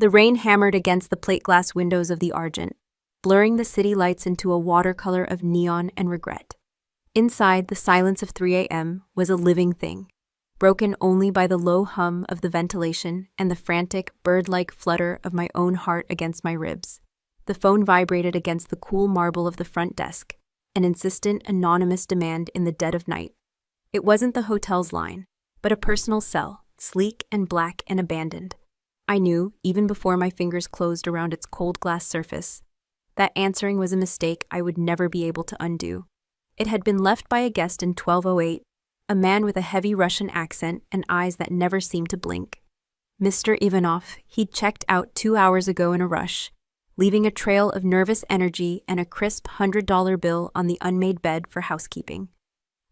The rain hammered against the plate glass windows of the Argent, blurring the city lights into a watercolor of neon and regret. Inside, the silence of 3 a.m. was a living thing, broken only by the low hum of the ventilation and the frantic, bird-like flutter of my own heart against my ribs. The phone vibrated against the cool marble of the front desk, an insistent, anonymous demand in the dead of night. It wasn't the hotel's line, but a personal cell, sleek and black and abandoned. I knew, even before my fingers closed around its cold glass surface, that answering was a mistake I would never be able to undo. It had been left by a guest in 1208, a man with a heavy Russian accent and eyes that never seemed to blink. Mr. Ivanov, he'd checked out 2 hours ago in a rush, leaving a trail of nervous energy and a crisp $100 bill on the unmade bed for housekeeping.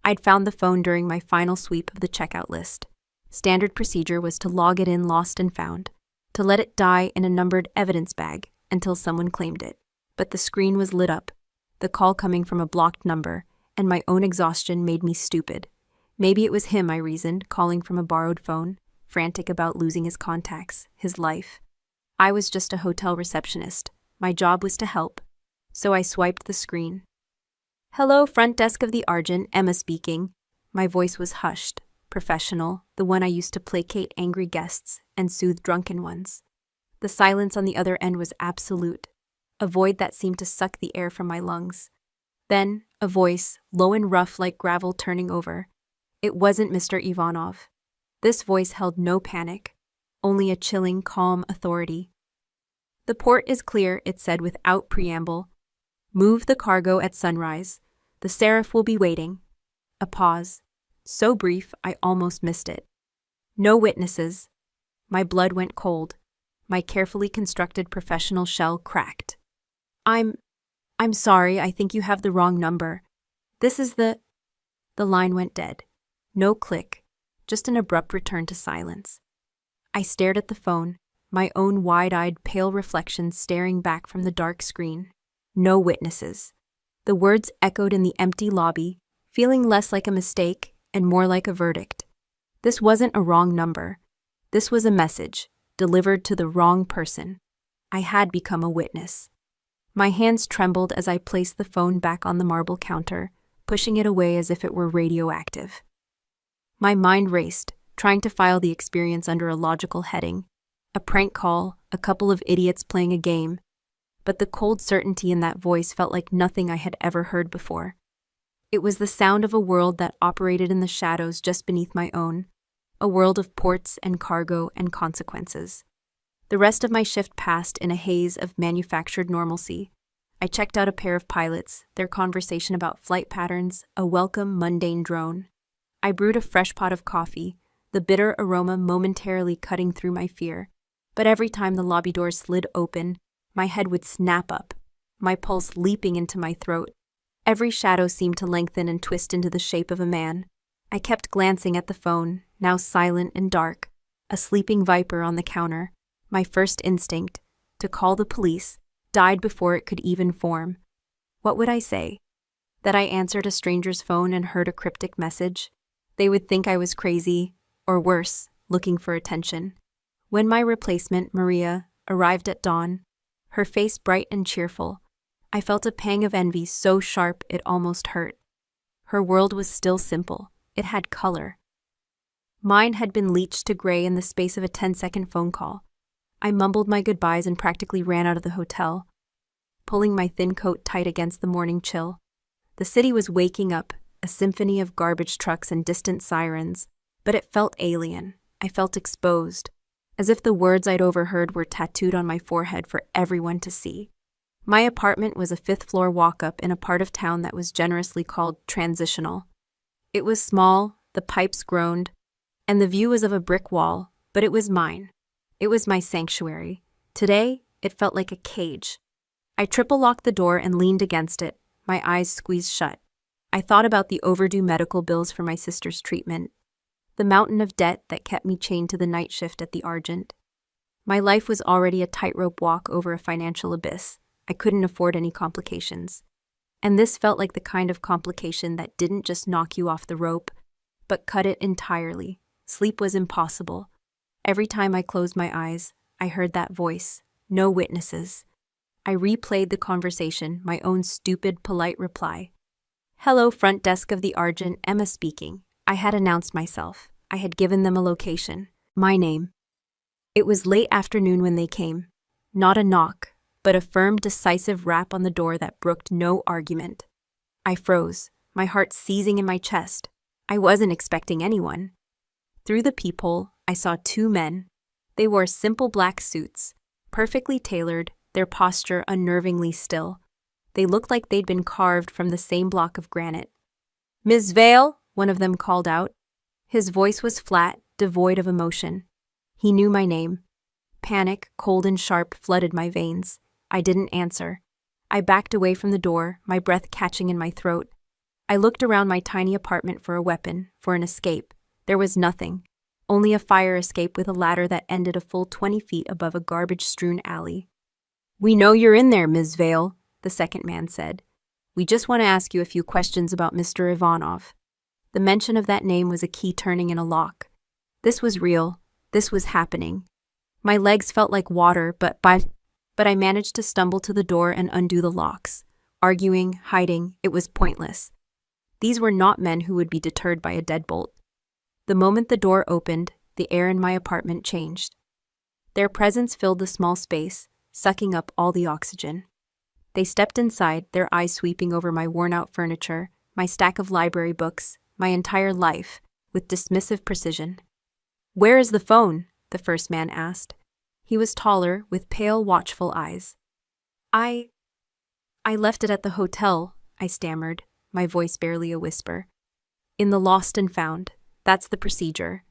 I'd found the phone during my final sweep of the checkout list. Standard procedure was to log it in lost and found, to let it die in a numbered evidence bag until someone claimed it. But the screen was lit up, the call coming from a blocked number, and my own exhaustion made me stupid. Maybe it was him, I reasoned, calling from a borrowed phone, frantic about losing his contacts, his life. I was just a hotel receptionist. My job was to help. So I swiped the screen. "Hello, front desk of the Argent, Emma speaking." My voice was hushed, professional, the one I used to placate angry guests and soothe drunken ones. The silence on the other end was absolute, a void that seemed to suck the air from my lungs. Then, a voice, low and rough like gravel turning over. It wasn't Mr. Ivanov. This voice held no panic, only a chilling, calm authority. "The port is clear," it said without preamble. "Move the cargo at sunrise. The Seraph will be waiting." A pause, so brief I almost missed it. "No witnesses." My blood went cold. My carefully constructed professional shell cracked. I'm sorry, I think you have the wrong number. This is the..." The line went dead. No click, just an abrupt return to silence. I stared at the phone, my own wide-eyed, pale reflection staring back from the dark screen. No witnesses. The words echoed in the empty lobby, feeling less like a mistake and more like a verdict. This wasn't a wrong number. This was a message, delivered to the wrong person. I had become a witness. My hands trembled as I placed the phone back on the marble counter, pushing it away as if it were radioactive. My mind raced, trying to file the experience under a logical heading. A prank call, a couple of idiots playing a game. But the cold certainty in that voice felt like nothing I had ever heard before. It was the sound of a world that operated in the shadows just beneath my own, a world of ports and cargo and consequences. The rest of my shift passed in a haze of manufactured normalcy. I checked out a pair of pilots, their conversation about flight patterns, a welcome, mundane drone. I brewed a fresh pot of coffee, the bitter aroma momentarily cutting through my fear. But every time the lobby doors slid open, my head would snap up, my pulse leaping into my throat. Every shadow seemed to lengthen and twist into the shape of a man. I kept glancing at the phone, now silent and dark, a sleeping viper on the counter. My first instinct, to call the police, died before it could even form. What would I say? That I answered a stranger's phone and heard a cryptic message? They would think I was crazy, or worse, looking for attention. When my replacement, Maria, arrived at dawn, her face bright and cheerful, I felt a pang of envy so sharp it almost hurt. Her world was still simple. It had color. Mine had been bleached to gray in the space of a 10-second phone call. I mumbled my goodbyes and practically ran out of the hotel, pulling my thin coat tight against the morning chill. The city was waking up, a symphony of garbage trucks and distant sirens, but it felt alien. I felt exposed, as if the words I'd overheard were tattooed on my forehead for everyone to see. My apartment was a 5th-floor walk-up in a part of town that was generously called transitional. It was small, the pipes groaned, and the view was of a brick wall, but it was mine. It was my sanctuary. Today, it felt like a cage. I triple-locked the door and leaned against it, my eyes squeezed shut. I thought about the overdue medical bills for my sister's treatment, the mountain of debt that kept me chained to the night shift at the Argent. My life was already a tightrope walk over a financial abyss. I couldn't afford any complications. And this felt like the kind of complication that didn't just knock you off the rope, but cut it entirely. Sleep was impossible. Every time I closed my eyes, I heard that voice. No witnesses. I replayed the conversation, my own stupid, polite reply. Hello, front desk of the Argent, Emma speaking. I had announced myself. I had given them a location. My name. It was late afternoon when they came. Not a knock, but a firm, decisive rap on the door that brooked no argument. I froze, my heart seizing in my chest. I wasn't expecting anyone. Through the peephole, I saw two men. They wore simple black suits, perfectly tailored, their posture unnervingly still. They looked like they'd been carved from the same block of granite. "Miss Vale," one of them called out. His voice was flat, devoid of emotion. He knew my name. Panic, cold and sharp, flooded my veins. I didn't answer. I backed away from the door, my breath catching in my throat. I looked around my tiny apartment for a weapon, for an escape. There was nothing. Only a fire escape with a ladder that ended a full 20 feet above a garbage-strewn alley. "We know you're in there, Ms. Vale," the second man said. "We just want to ask you a few questions about Mr. Ivanov." The mention of that name was a key turning in a lock. This was real. This was happening. My legs felt like water, but I managed to stumble to the door and undo the locks. Arguing, hiding, it was pointless. These were not men who would be deterred by a deadbolt. The moment the door opened, the air in my apartment changed. Their presence filled the small space, sucking up all the oxygen. They stepped inside, their eyes sweeping over my worn-out furniture, my stack of library books, my entire life, with dismissive precision. "Where is the phone?" the first man asked. He was taller, with pale, watchful eyes. I left it at the hotel," I stammered, my voice barely a whisper. "In the lost and found. That's the procedure."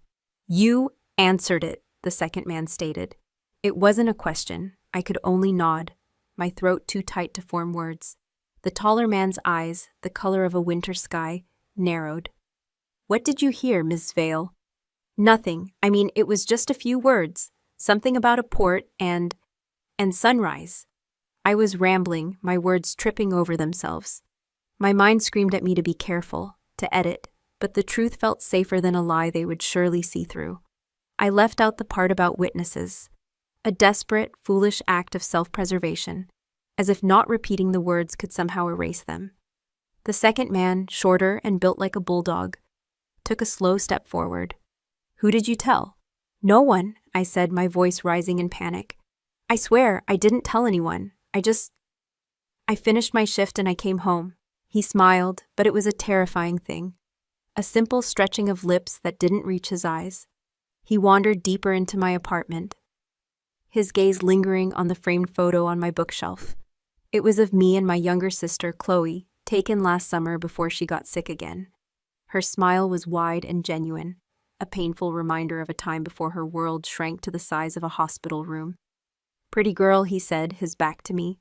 "You answered it," the second man stated. It wasn't a question. I could only nod, my throat too tight to form words. The taller man's eyes, the color of a winter sky, narrowed. "What did you hear, Miss Vale?" "Nothing. I mean, it was just a few words. Something about a port and sunrise." I was rambling, my words tripping over themselves. My mind screamed at me to be careful, to edit, but the truth felt safer than a lie they would surely see through. I left out the part about witnesses. A desperate, foolish act of self-preservation, as if not repeating the words could somehow erase them. The second man, shorter and built like a bulldog, took a slow step forward. "Who did you tell?" "No one," I said, my voice rising in panic. "I swear, I didn't tell anyone. I finished my shift and I came home." He smiled, but it was a terrifying thing. A simple stretching of lips that didn't reach his eyes. He wandered deeper into my apartment, his gaze lingering on the framed photo on my bookshelf. It was of me and my younger sister, Chloe, taken last summer before she got sick again. Her smile was wide and genuine, a painful reminder of a time before her world shrank to the size of a hospital room. "Pretty girl," he said, his back to me.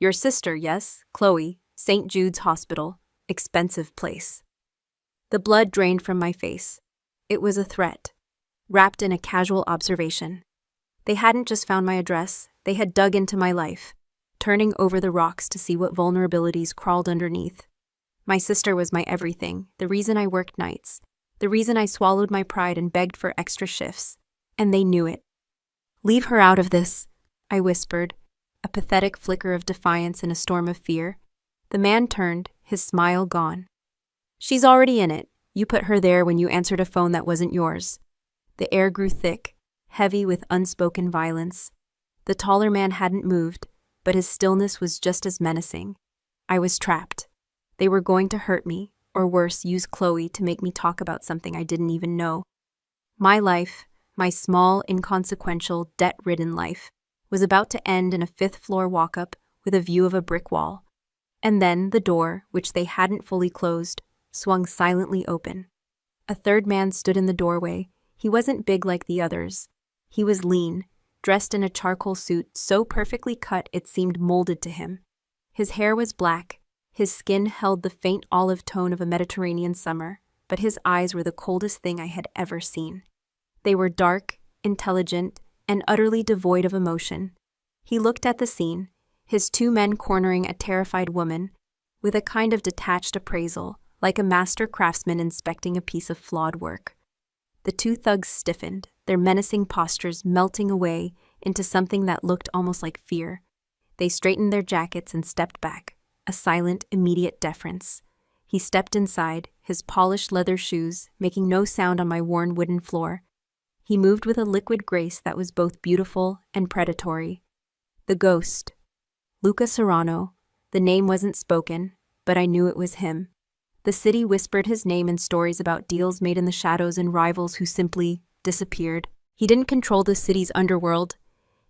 "Your sister, yes, Chloe, St. Jude's Hospital, expensive place." The blood drained from my face. It was a threat, wrapped in a casual observation. They hadn't just found my address, they had dug into my life, turning over the rocks to see what vulnerabilities crawled underneath. My sister was my everything, the reason I worked nights, the reason I swallowed my pride and begged for extra shifts, and they knew it. "Leave her out of this," I whispered, a pathetic flicker of defiance in a storm of fear. The man turned, his smile gone. "She's already in it. You put her there when you answered a phone that wasn't yours." The air grew thick, heavy with unspoken violence. The taller man hadn't moved, but his stillness was just as menacing. I was trapped. They were going to hurt me, or worse, use Chloe to make me talk about something I didn't even know. My life, my small, inconsequential, debt-ridden life, was about to end in a fifth-floor walk-up with a view of a brick wall. And then the door, which they hadn't fully closed, swung silently open. A third man stood in the doorway. He wasn't big like the others. He was lean, dressed in a charcoal suit so perfectly cut it seemed molded to him. His hair was black. His skin held the faint olive tone of a Mediterranean summer, but his eyes were the coldest thing I had ever seen. They were dark, intelligent, and utterly devoid of emotion. He looked at the scene, his two men cornering a terrified woman, with a kind of detached appraisal, like a master craftsman inspecting a piece of flawed work. The two thugs stiffened, their menacing postures melting away into something that looked almost like fear. They straightened their jackets and stepped back, a silent, immediate deference. He stepped inside, his polished leather shoes making no sound on my worn wooden floor. He moved with a liquid grace that was both beautiful and predatory. The ghost. Luca Serrano. The name wasn't spoken, but I knew it was him. The city whispered his name in stories about deals made in the shadows and rivals who simply disappeared. He didn't control the city's underworld.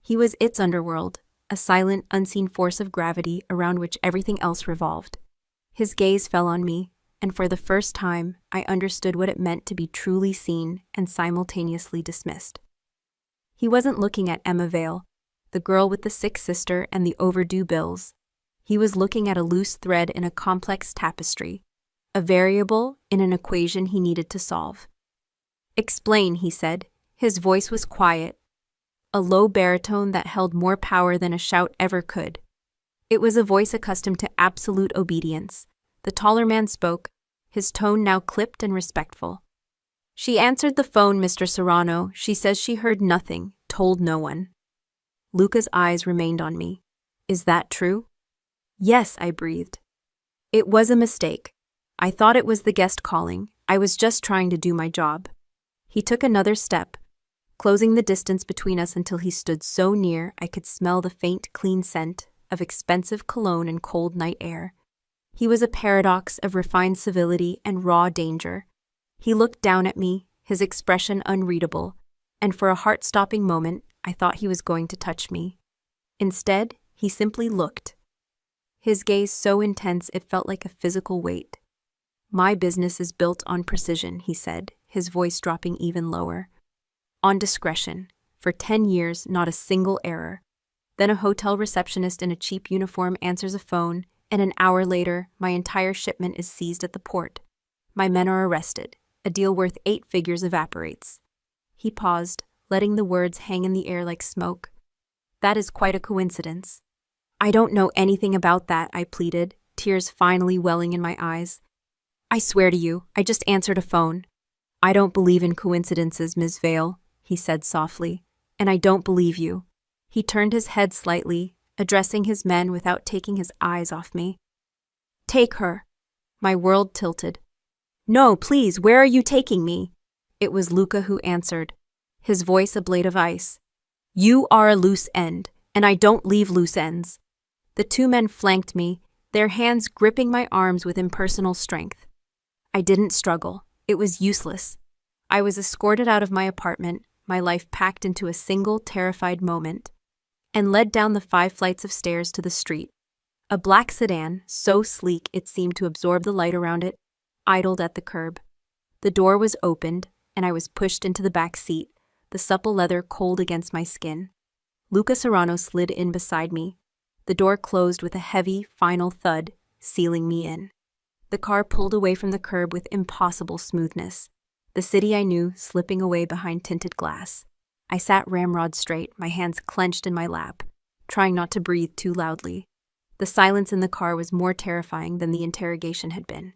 He was its underworld, a silent, unseen force of gravity around which everything else revolved. His gaze fell on me, and for the first time, I understood what it meant to be truly seen and simultaneously dismissed. He wasn't looking at Emma Vale, the girl with the sick sister and the overdue bills. He was looking at a loose thread in a complex tapestry, a variable in an equation he needed to solve. "Explain," he said. His voice was quiet, a low baritone that held more power than a shout ever could. It was a voice accustomed to absolute obedience. The taller man spoke, his tone now clipped and respectful. "She answered the phone, Mr. Serrano. She says she heard nothing, told no one." Luca's eyes remained on me. "Is that true?" "Yes," I breathed. "It was a mistake. I thought it was the guest calling. I was just trying to do my job." He took another step, closing the distance between us until he stood so near I could smell the faint, clean scent of expensive cologne and cold night air. He was a paradox of refined civility and raw danger. He looked down at me, his expression unreadable, and for a heart-stopping moment, I thought he was going to touch me. Instead, he simply looked. His gaze so intense it felt like a physical weight. "My business is built on precision," he said, his voice dropping even lower. "On discretion. For 10 years, not a single error. Then a hotel receptionist in a cheap uniform answers a phone, and an hour later, my entire shipment is seized at the port. My men are arrested. A deal worth 8 figures evaporates." He paused, letting the words hang in the air like smoke. "That is quite a coincidence." "I don't know anything about that," I pleaded, tears finally welling in my eyes. "I swear to you, I just answered a phone." "I don't believe in coincidences, Ms. Vale," he said softly, "and I don't believe you." He turned his head slightly, addressing his men without taking his eyes off me. "Take her." My world tilted. "No, please, where are you taking me?" It was Luca who answered, his voice a blade of ice. "You are a loose end, and I don't leave loose ends." The 2 men flanked me, their hands gripping my arms with impersonal strength. I didn't struggle. It was useless. I was escorted out of my apartment, my life packed into a single terrified moment, and led down the 5 flights of stairs to the street. A black sedan, so sleek it seemed to absorb the light around it, idled at the curb. The door was opened, and I was pushed into the back seat, the supple leather cold against my skin. Luca Serrano slid in beside me. The door closed with a heavy, final thud, sealing me in. The car pulled away from the curb with impossible smoothness, the city I knew slipping away behind tinted glass. I sat ramrod straight, my hands clenched in my lap, trying not to breathe too loudly. The silence in the car was more terrifying than the interrogation had been.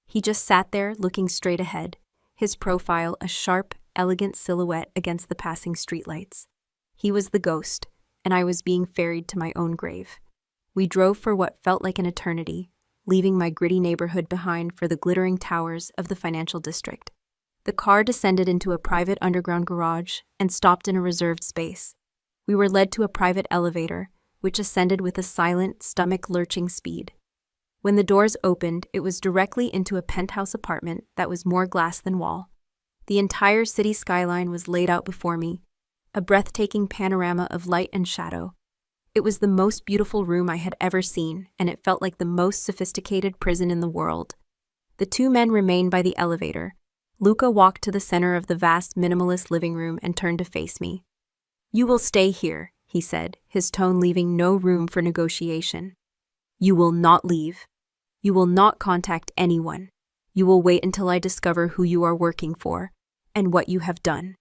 He just sat there, looking straight ahead, his profile a sharp, elegant silhouette against the passing streetlights. He was the ghost, and I was being ferried to my own grave. We drove for what felt like an eternity, leaving my gritty neighborhood behind for the glittering towers of the financial district. The car descended into a private underground garage and stopped in a reserved space. We were led to a private elevator, which ascended with a silent, stomach-lurching speed. When the doors opened, it was directly into a penthouse apartment that was more glass than wall. The entire city skyline was laid out before me, a breathtaking panorama of light and shadow. It was the most beautiful room I had ever seen, and it felt like the most sophisticated prison in the world. The 2 men remained by the elevator. Luca walked to the center of the vast minimalist living room and turned to face me. "You will stay here," he said, his tone leaving no room for negotiation. "You will not leave. You will not contact anyone. You will wait until I discover who you are working for and what you have done."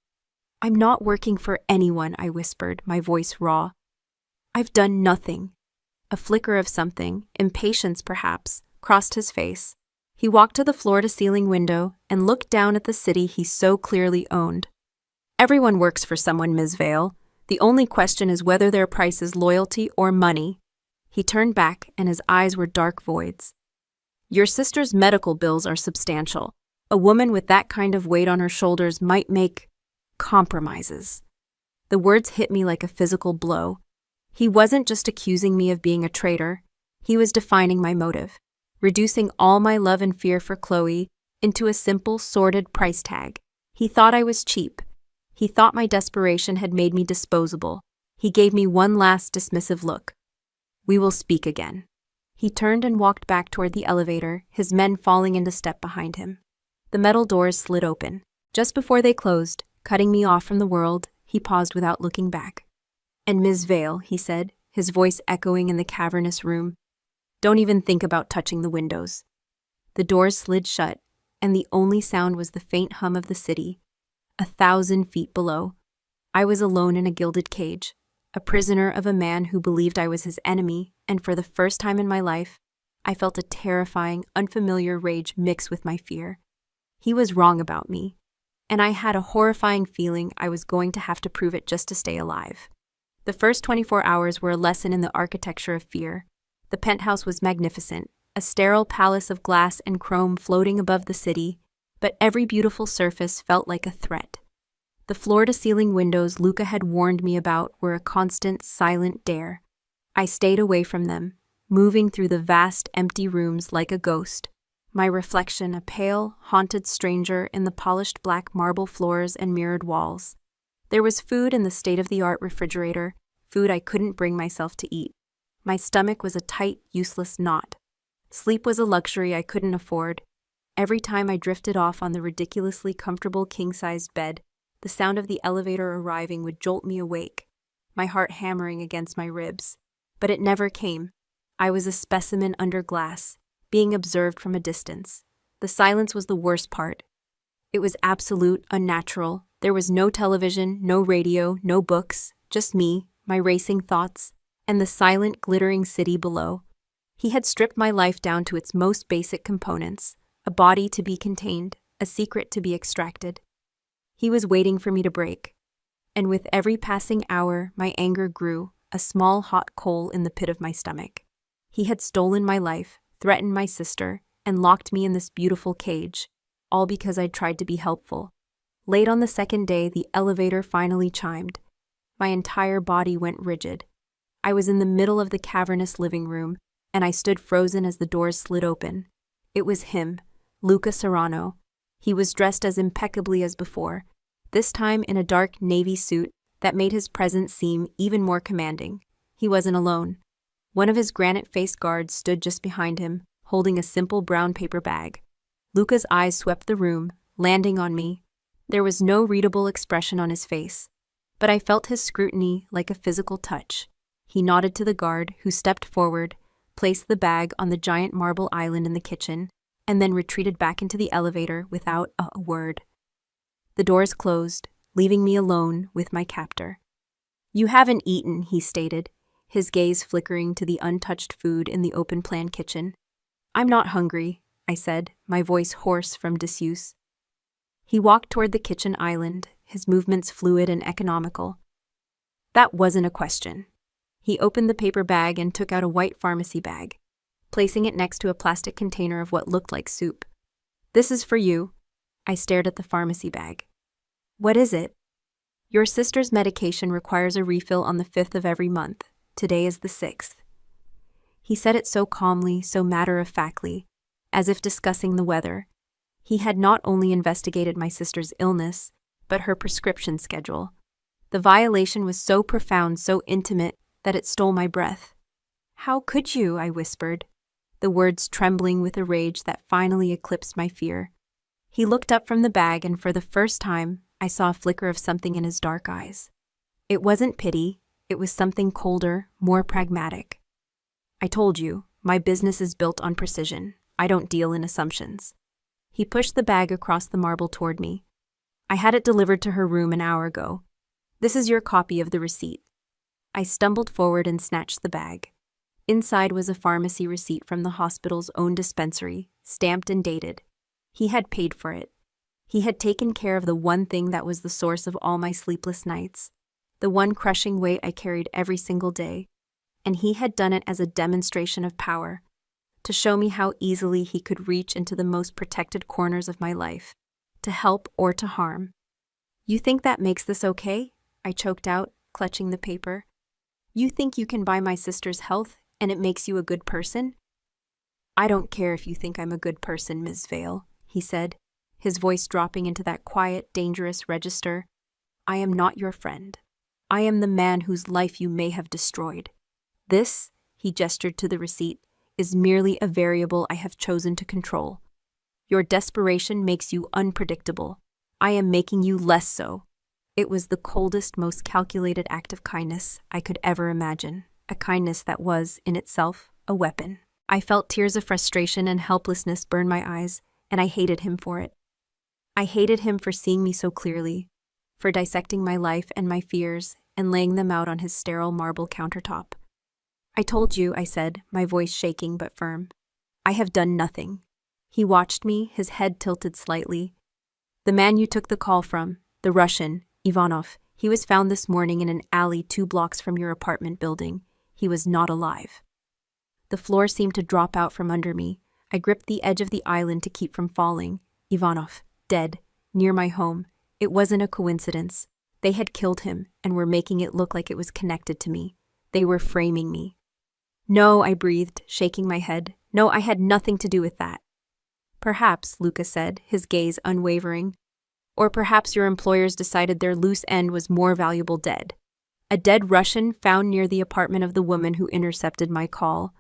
"I'm not working for anyone," I whispered, my voice raw. "I've done nothing." A flicker of something, impatience perhaps, crossed his face. He walked to the floor-to-ceiling window and looked down at the city he so clearly owned. "Everyone works for someone, Ms. Vale. The only question is whether their price is loyalty or money." He turned back, and his eyes were dark voids. "Your sister's medical bills are substantial. A woman with that kind of weight on her shoulders might make compromises." The words hit me like a physical blow. He wasn't just accusing me of being a traitor. He was defining my motive, reducing all my love and fear for Chloe into a simple, sordid price tag. He thought I was cheap. He thought my desperation had made me disposable. He gave me one last dismissive look. "We will speak again." He turned and walked back toward the elevator, his men falling into step behind him. The metal doors slid open. Just before they closed, cutting me off from the world, he paused without looking back. "And Ms. Vale," he said, his voice echoing in the cavernous room, "don't even think about touching the windows." The doors slid shut, and the only sound was the faint hum of the city, 1,000 feet below. I was alone in a gilded cage, a prisoner of a man who believed I was his enemy, and for the first time in my life, I felt a terrifying, unfamiliar rage mix with my fear. He was wrong about me, and I had a horrifying feeling I was going to have to prove it just to stay alive. The first 24 hours were a lesson in the architecture of fear. The penthouse was magnificent, a sterile palace of glass and chrome floating above the city, but every beautiful surface felt like a threat. The floor-to-ceiling windows Luca had warned me about were a constant, silent dare. I stayed away from them, moving through the vast, empty rooms like a ghost, my reflection a pale, haunted stranger in the polished black marble floors and mirrored walls. There was food in the state-of-the-art refrigerator, food I couldn't bring myself to eat. My stomach was a tight, useless knot. Sleep was a luxury I couldn't afford. Every time I drifted off on the ridiculously comfortable king-sized bed, the sound of the elevator arriving would jolt me awake, my heart hammering against my ribs. But it never came. I was a specimen under glass, being observed from a distance. The silence was the worst part. It was absolute, unnatural. There was no television, no radio, no books, just me, my racing thoughts, and the silent, glittering city below. He had stripped my life down to its most basic components, a body to be contained, a secret to be extracted. He was waiting for me to break. And with every passing hour, my anger grew, a small hot coal in the pit of my stomach. He had stolen my life, threatened my sister, and locked me in this beautiful cage, all because I tried to be helpful. Late on the second day, the elevator finally chimed. My entire body went rigid. I was in the middle of the cavernous living room, and I stood frozen as the doors slid open. It was him, Luca Serrano. He was dressed as impeccably as before, this time in a dark navy suit that made his presence seem even more commanding. He wasn't alone. One of his granite-faced guards stood just behind him, holding a simple brown paper bag. Luca's eyes swept the room, landing on me. There was no readable expression on his face, but I felt his scrutiny like a physical touch. He nodded to the guard, who stepped forward, placed the bag on the giant marble island in the kitchen, and then retreated back into the elevator without a word. The doors closed, leaving me alone with my captor. "You haven't eaten," he stated, his gaze flickering to the untouched food in the open-plan kitchen. "I'm not hungry," I said, my voice hoarse from disuse. He walked toward the kitchen island, his movements fluid and economical. "That wasn't a question." He opened the paper bag and took out a white pharmacy bag, placing it next to a plastic container of what looked like soup. "This is for you." I stared at the pharmacy bag. "What is it?" "Your sister's medication requires a refill on the 5th of every month. Today is the 6th. He said it so calmly, so matter-of-factly, as if discussing the weather. He had not only investigated my sister's illness, but her prescription schedule. The violation was so profound, so intimate, that it stole my breath. "How could you?" I whispered, the words trembling with a rage that finally eclipsed my fear. He looked up from the bag, and for the first time, I saw a flicker of something in his dark eyes. It wasn't pity, it was something colder, more pragmatic. "I told you, my business is built on precision. I don't deal in assumptions." He pushed the bag across the marble toward me. "I had it delivered to her room an hour ago. This is your copy of the receipt." I stumbled forward and snatched the bag. Inside was a pharmacy receipt from the hospital's own dispensary, stamped and dated. He had paid for it. He had taken care of the one thing that was the source of all my sleepless nights. the one crushing weight I carried every single day, and he had done it as a demonstration of power, to show me how easily he could reach into the most protected corners of my life, to help or to harm. "You think that makes this okay?" I choked out, clutching the paper. "You think you can buy my sister's health and it makes you a good person?" "I don't care if you think I'm a good person, Ms. Vale," he said, his voice dropping into that quiet, dangerous register. "I am not your friend. I am the man whose life you may have destroyed. This," he gestured to the receipt, "is merely a variable I have chosen to control. Your desperation makes you unpredictable. I am making you less so." It was the coldest, most calculated act of kindness I could ever imagine, a kindness that was, in itself, a weapon. I felt tears of frustration and helplessness burn my eyes, and I hated him for it. I hated him for seeing me so clearly, for dissecting my life and my fears and laying them out on his sterile marble countertop. "I told you," I said, my voice shaking but firm. "I have done nothing." He watched me, his head tilted slightly. "The man you took the call from, the Russian, Ivanov, he was found this morning in an alley 2 blocks from your apartment building. He was not alive." The floor seemed to drop out from under me. I gripped the edge of the island to keep from falling. Ivanov, dead, near my home. It wasn't a coincidence. They had killed him and were making it look like it was connected to me. They were framing me. "No," I breathed, shaking my head. "No, I had nothing to do with that." "Perhaps," Luca said, his gaze unwavering. "Or perhaps your employers decided their loose end was more valuable dead. A dead Russian found near the apartment of the woman who intercepted my call.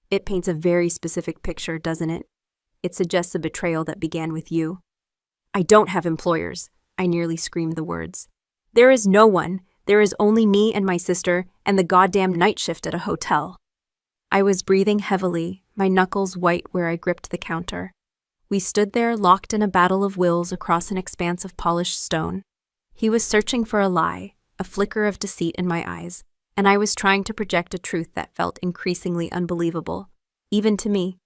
It paints a very specific picture, doesn't it? It suggests a betrayal that began with you." "I don't have employers," I nearly screamed the words. "There is no one. There is only me and my sister and the goddamn night shift at a hotel." I was breathing heavily, my knuckles white where I gripped the counter. We stood there locked in a battle of wills across an expanse of polished stone. He was searching for a lie, a flicker of deceit in my eyes, and I was trying to project a truth that felt increasingly unbelievable, even to me.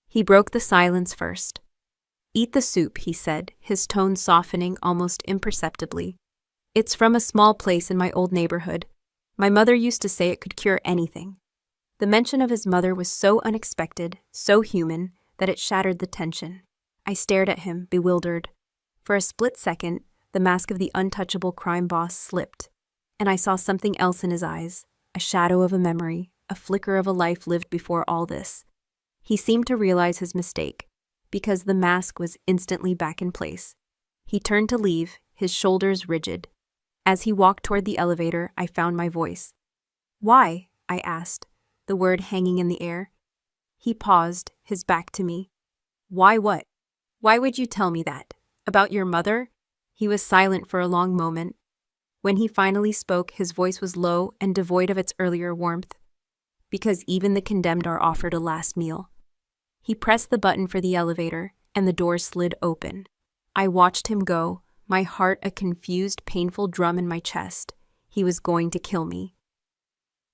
He broke the silence first. "Eat the soup," he said, his tone softening almost imperceptibly. "It's from a small place in my old neighborhood. My mother used to say it could cure anything." The mention of his mother was so unexpected, so human, that it shattered the tension. I stared at him, bewildered. For a split second, the mask of the untouchable crime boss slipped, and I saw something else in his eyes, a shadow of a memory, a flicker of a life lived before all this. He seemed to realize his mistake, because the mask was instantly back in place. He turned to leave, his shoulders rigid. As he walked toward the elevator, I found my voice. "Why?" I asked, the word hanging in the air. He paused, his back to me. "Why what? Why would you tell me that? About your mother?" He was silent for a long moment. When he finally spoke, his voice was low and devoid of its earlier warmth. "Because even the condemned are offered a last meal." He pressed the button for the elevator, and the door slid open. I watched him go, my heart a confused, painful drum in my chest. He was going to kill me.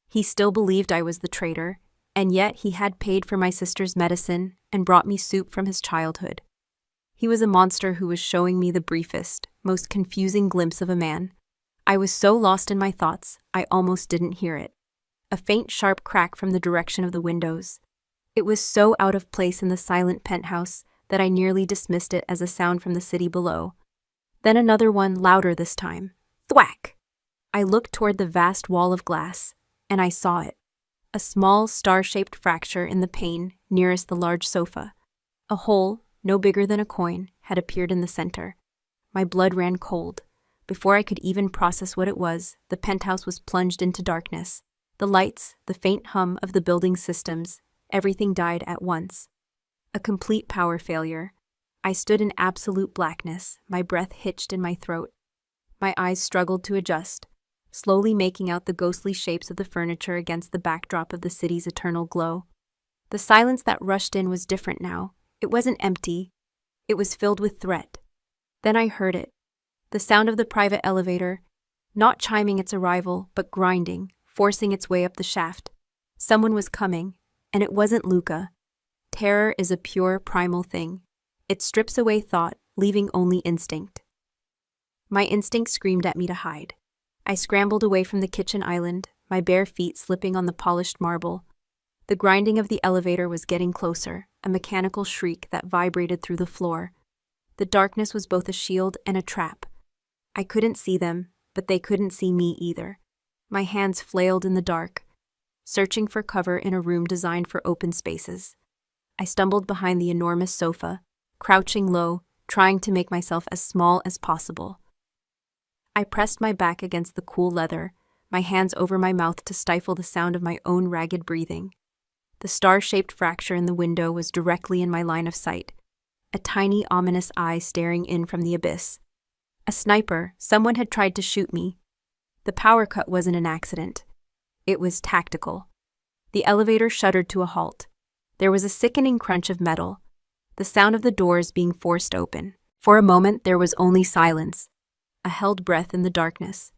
He still believed I was the traitor, and yet he had paid for my sister's medicine and brought me soup from his childhood. He was a monster who was showing me the briefest, most confusing glimpse of a man. I was so lost in my thoughts, I almost didn't hear it. A faint, sharp crack from the direction of the windows. It was so out of place in the silent penthouse that I nearly dismissed it as a sound from the city below. Then another one, louder this time. Thwack! I looked toward the vast wall of glass, and I saw it. A small, star-shaped fracture in the pane nearest the large sofa. A hole, no bigger than a coin, had appeared in the center. My blood ran cold. Before I could even process what it was, the penthouse was plunged into darkness. The lights, the faint hum of the building's systems, everything died at once. A complete power failure. I stood in absolute blackness, my breath hitched in my throat. My eyes struggled to adjust, slowly making out the ghostly shapes of the furniture against the backdrop of the city's eternal glow. The silence that rushed in was different now. It wasn't empty. It was filled with threat. Then I heard it. The sound of the private elevator, not chiming its arrival, but grinding, forcing its way up the shaft. Someone was coming, and it wasn't Luca. Terror is a pure, primal thing. It strips away thought, leaving only instinct. My instinct screamed at me to hide. I scrambled away from the kitchen island, my bare feet slipping on the polished marble. The grinding of the elevator was getting closer, a mechanical shriek that vibrated through the floor. The darkness was both a shield and a trap. I couldn't see them, but they couldn't see me either. My hands flailed in the dark, searching for cover in a room designed for open spaces. I stumbled behind the enormous sofa, crouching low, trying to make myself as small as possible. I pressed my back against the cool leather, my hands over my mouth to stifle the sound of my own ragged breathing. The star-shaped fracture in the window was directly in my line of sight, a tiny, ominous eye staring in from the abyss. A sniper, someone had tried to shoot me. The power cut wasn't an accident. It was tactical. The elevator shuddered to a halt. There was a sickening crunch of metal, the sound of the doors being forced open. For a moment there was only silence, a held breath in the darkness.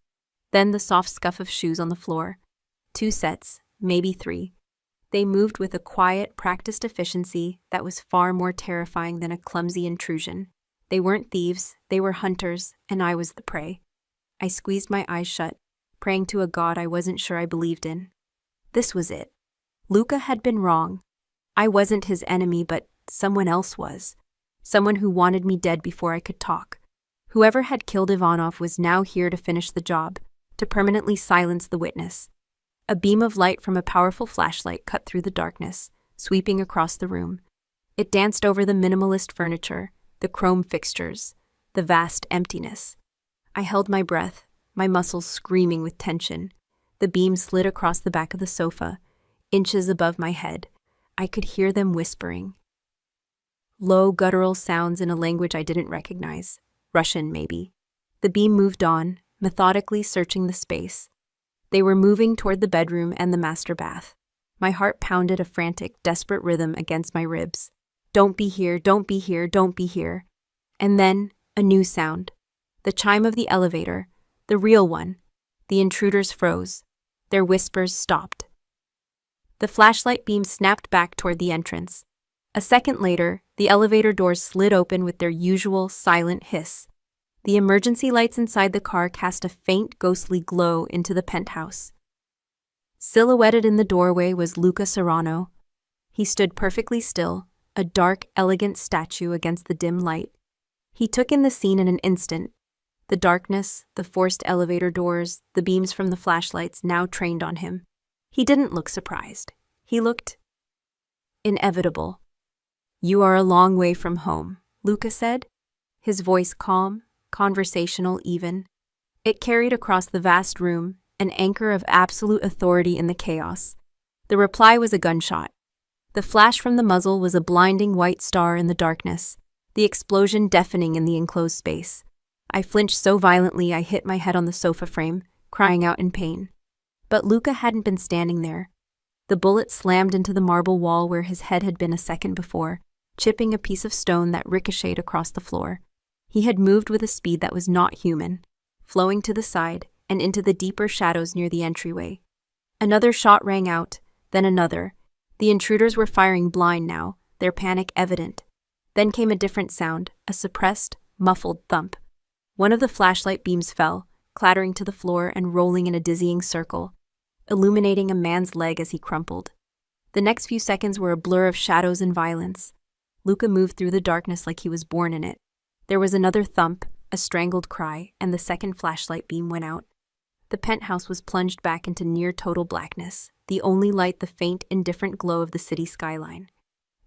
Then the soft scuff of shoes on the floor. 2 sets, maybe 3. They moved with a quiet, practiced efficiency that was far more terrifying than a clumsy intrusion. They weren't thieves, they were hunters, and I was the prey. I squeezed my eyes shut, praying to a god I wasn't sure I believed in. This was it. Luca had been wrong. I wasn't his enemy, but someone else was. Someone who wanted me dead before I could talk. Whoever had killed Ivanov was now here to finish the job, to permanently silence the witness. A beam of light from a powerful flashlight cut through the darkness, sweeping across the room. It danced over the minimalist furniture, the chrome fixtures, the vast emptiness. I held my breath, my muscles screaming with tension. The beam slid across the back of the sofa, inches above my head. I could hear them whispering. Low, guttural sounds in a language I didn't recognize. Russian, maybe. The beam moved on, methodically searching the space. They were moving toward the bedroom and the master bath. My heart pounded a frantic, desperate rhythm against my ribs. Don't be here, don't be here, don't be here. And then, a new sound. The chime of the elevator, the real one. The intruders froze. Their whispers stopped. The flashlight beam snapped back toward the entrance. A second later, the elevator doors slid open with their usual silent hiss. The emergency lights inside the car cast a faint, ghostly glow into the penthouse. Silhouetted in the doorway was Luca Serrano. He stood perfectly still, a dark, elegant statue against the dim light. He took in the scene in an instant. The darkness, the forced elevator doors, the beams from the flashlights now trained on him. He didn't look surprised. He looked inevitable. "You are a long way from home," Luca said, his voice calm, conversational even. It carried across the vast room, an anchor of absolute authority in the chaos. The reply was a gunshot. The flash from the muzzle was a blinding white star in the darkness, the explosion deafening in the enclosed space. I flinched so violently I hit my head on the sofa frame, crying out in pain. But Luca hadn't been standing there. The bullet slammed into the marble wall where his head had been a second before, chipping a piece of stone that ricocheted across the floor. He had moved with a speed that was not human, flowing to the side and into the deeper shadows near the entryway. Another shot rang out, then another. The intruders were firing blind now, their panic evident. Then came a different sound, a suppressed, muffled thump. One of the flashlight beams fell, clattering to the floor and rolling in a dizzying circle, illuminating a man's leg as he crumpled. The next few seconds were a blur of shadows and violence. Luca moved through the darkness like he was born in it. There was another thump, a strangled cry, and the second flashlight beam went out. The penthouse was plunged back into near-total blackness, the only light the faint, indifferent glow of the city skyline.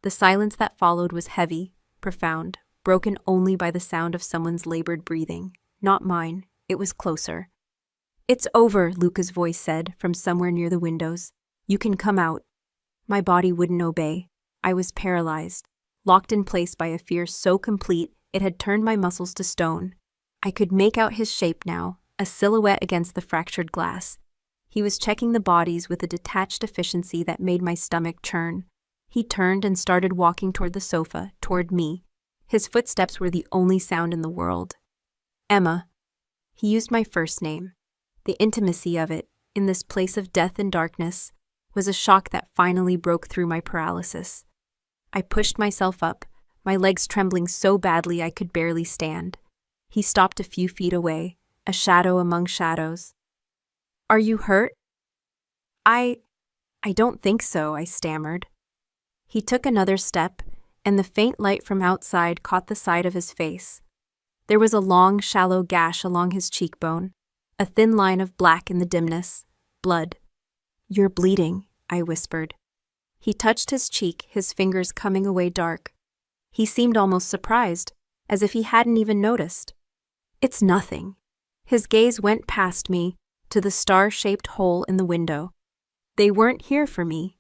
The silence that followed was heavy, profound, broken only by the sound of someone's labored breathing. Not mine. It was closer. "It's over," Luca's voice said from somewhere near the windows. "You can come out." My body wouldn't obey. I was paralyzed, locked in place by a fear so complete it had turned my muscles to stone. I could make out his shape now, a silhouette against the fractured glass. He was checking the bodies with a detached efficiency that made my stomach churn. He turned and started walking toward the sofa, toward me. His footsteps were the only sound in the world. "Emma." He used my first name. The intimacy of it, in this place of death and darkness, was a shock that finally broke through my paralysis. I pushed myself up, my legs trembling so badly I could barely stand. He stopped a few feet away, a shadow among shadows, Are you hurt? I don't think so, I stammered. He took another step, and the faint light from outside caught the side of his face. There was a long, shallow gash along his cheekbone, a thin line of black in the dimness. Blood. You're bleeding, I whispered. He touched his cheek, his fingers coming away dark. He seemed almost surprised, as if he hadn't even noticed. It's nothing. His gaze went past me, to the star-shaped hole in the window. They weren't here for me,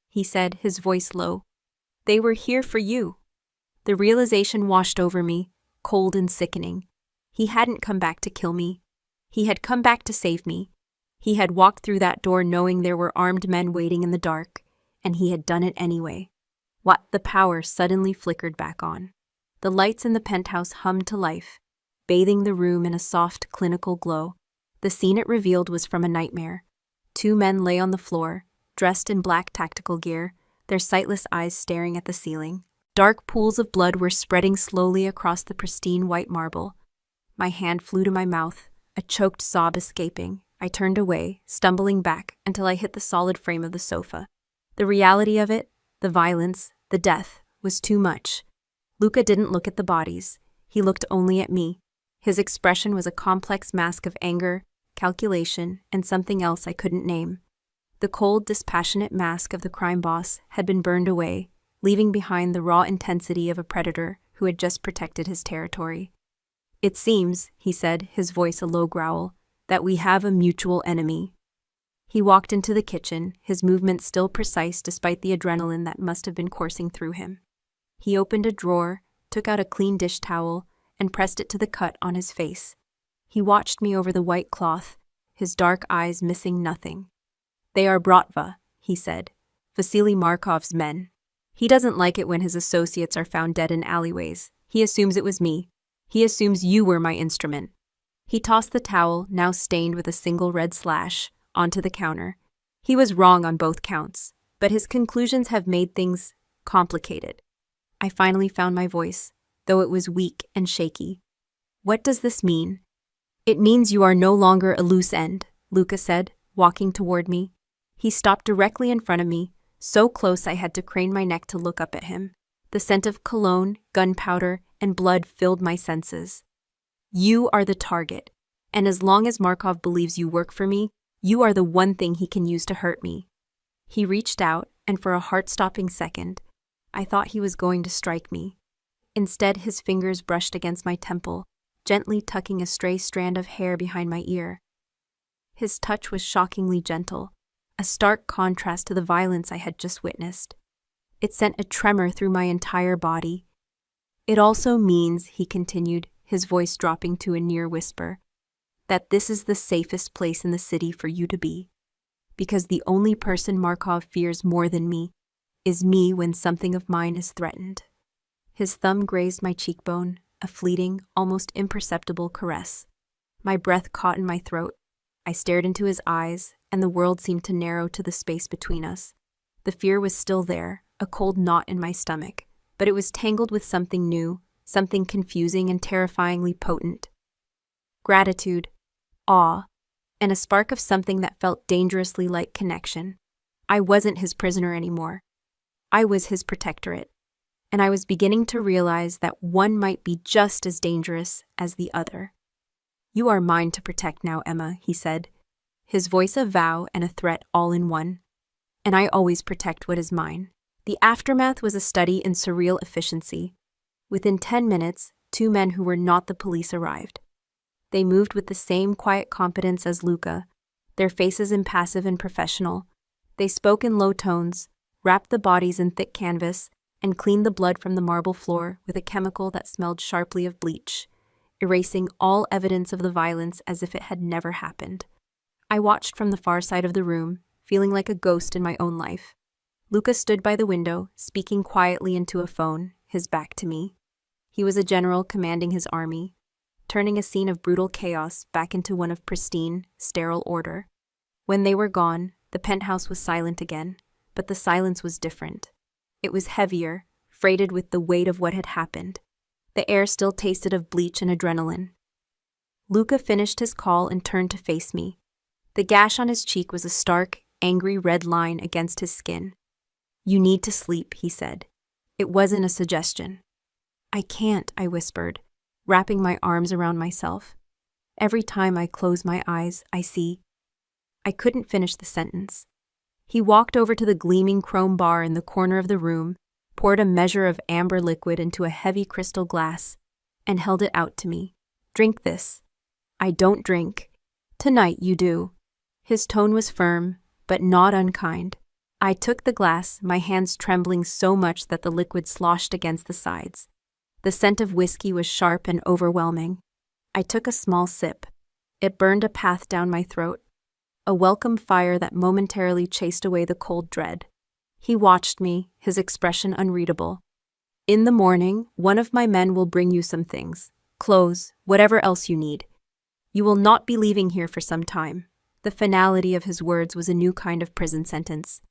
he said, his voice low. They were here for you. The realization washed over me, cold and sickening. He hadn't come back to kill me. He had come back to save me. He had walked through that door knowing there were armed men waiting in the dark, and he had done it anyway. What? The power suddenly flickered back on. The lights in the penthouse hummed to life, bathing the room in a soft, clinical glow. The scene it revealed was from a nightmare. 2 men lay on the floor, dressed in black tactical gear, their sightless eyes staring at the ceiling. Dark pools of blood were spreading slowly across the pristine white marble. My hand flew to my mouth, a choked sob escaping. I turned away, stumbling back until I hit the solid frame of the sofa. The reality of it, the violence, the death, was too much. Luca didn't look at the bodies. He looked only at me. His expression was a complex mask of anger, calculation, and something else I couldn't name. The cold, dispassionate mask of the crime boss had been burned away, leaving behind the raw intensity of a predator who had just protected his territory. It seems, he said, his voice a low growl, that we have a mutual enemy. He walked into the kitchen, his movements still precise despite the adrenaline that must have been coursing through him. He opened a drawer, took out a clean dish towel, and pressed it to the cut on his face. He watched me over the white cloth, his dark eyes missing nothing. They are Bratva, he said, Vasily Markov's men. He doesn't like it when his associates are found dead in alleyways. He assumes it was me. He assumes you were my instrument. He tossed the towel, now stained with a single red slash, onto the counter. He was wrong on both counts, but his conclusions have made things complicated. I finally found my voice, though it was weak and shaky. What does this mean? It means you are no longer a loose end, Luca said, walking toward me. He stopped directly in front of me, so close I had to crane my neck to look up at him. The scent of cologne, gunpowder, and blood filled my senses. You are the target, and as long as Markov believes you work for me, you are the one thing he can use to hurt me. He reached out, and for a heart-stopping second, I thought he was going to strike me. Instead, his fingers brushed against my temple, gently tucking a stray strand of hair behind my ear. His touch was shockingly gentle, a stark contrast to the violence I had just witnessed. It sent a tremor through my entire body. It also means, he continued, his voice dropping to a near whisper, that this is the safest place in the city for you to be. Because the only person Markov fears more than me is me when something of mine is threatened. His thumb grazed my cheekbone, a fleeting, almost imperceptible caress. My breath caught in my throat. I stared into his eyes, and the world seemed to narrow to the space between us. The fear was still there, a cold knot in my stomach, but it was tangled with something new, something confusing and terrifyingly potent. Gratitude, awe, and a spark of something that felt dangerously like connection. I wasn't his prisoner anymore. I was his protectorate, and I was beginning to realize that one might be just as dangerous as the other. You are mine to protect now, Emma, he said, his voice a vow and a threat all in one. And I always protect what is mine. The aftermath was a study in surreal efficiency. Within 10 minutes, 2 men who were not the police arrived. They moved with the same quiet competence as Luca, their faces impassive and professional. They spoke in low tones, wrapped the bodies in thick canvas, and cleaned the blood from the marble floor with a chemical that smelled sharply of bleach, erasing all evidence of the violence as if it had never happened. I watched from the far side of the room, feeling like a ghost in my own life. Luca stood by the window, speaking quietly into a phone, his back to me. He was a general commanding his army, turning a scene of brutal chaos back into one of pristine, sterile order. When they were gone, the penthouse was silent again, but the silence was different. It was heavier, freighted with the weight of what had happened. The air still tasted of bleach and adrenaline. Luca finished his call and turned to face me. The gash on his cheek was a stark, angry red line against his skin. "You need to sleep," he said. It wasn't a suggestion. "I can't," I whispered, wrapping my arms around myself. "Every time I close my eyes, I see." I couldn't finish the sentence. He walked over to the gleaming chrome bar in the corner of the room, poured a measure of amber liquid into a heavy crystal glass, and held it out to me. "Drink this." "I don't drink." "Tonight you do." His tone was firm, but not unkind. I took the glass, my hands trembling so much that the liquid sloshed against the sides. The scent of whiskey was sharp and overwhelming. I took a small sip. It burned a path down my throat, a welcome fire that momentarily chased away the cold dread. He watched me, his expression unreadable. "In the morning, one of my men will bring you some things. Clothes, whatever else you need. You will not be leaving here for some time." The finality of his words was a new kind of prison sentence.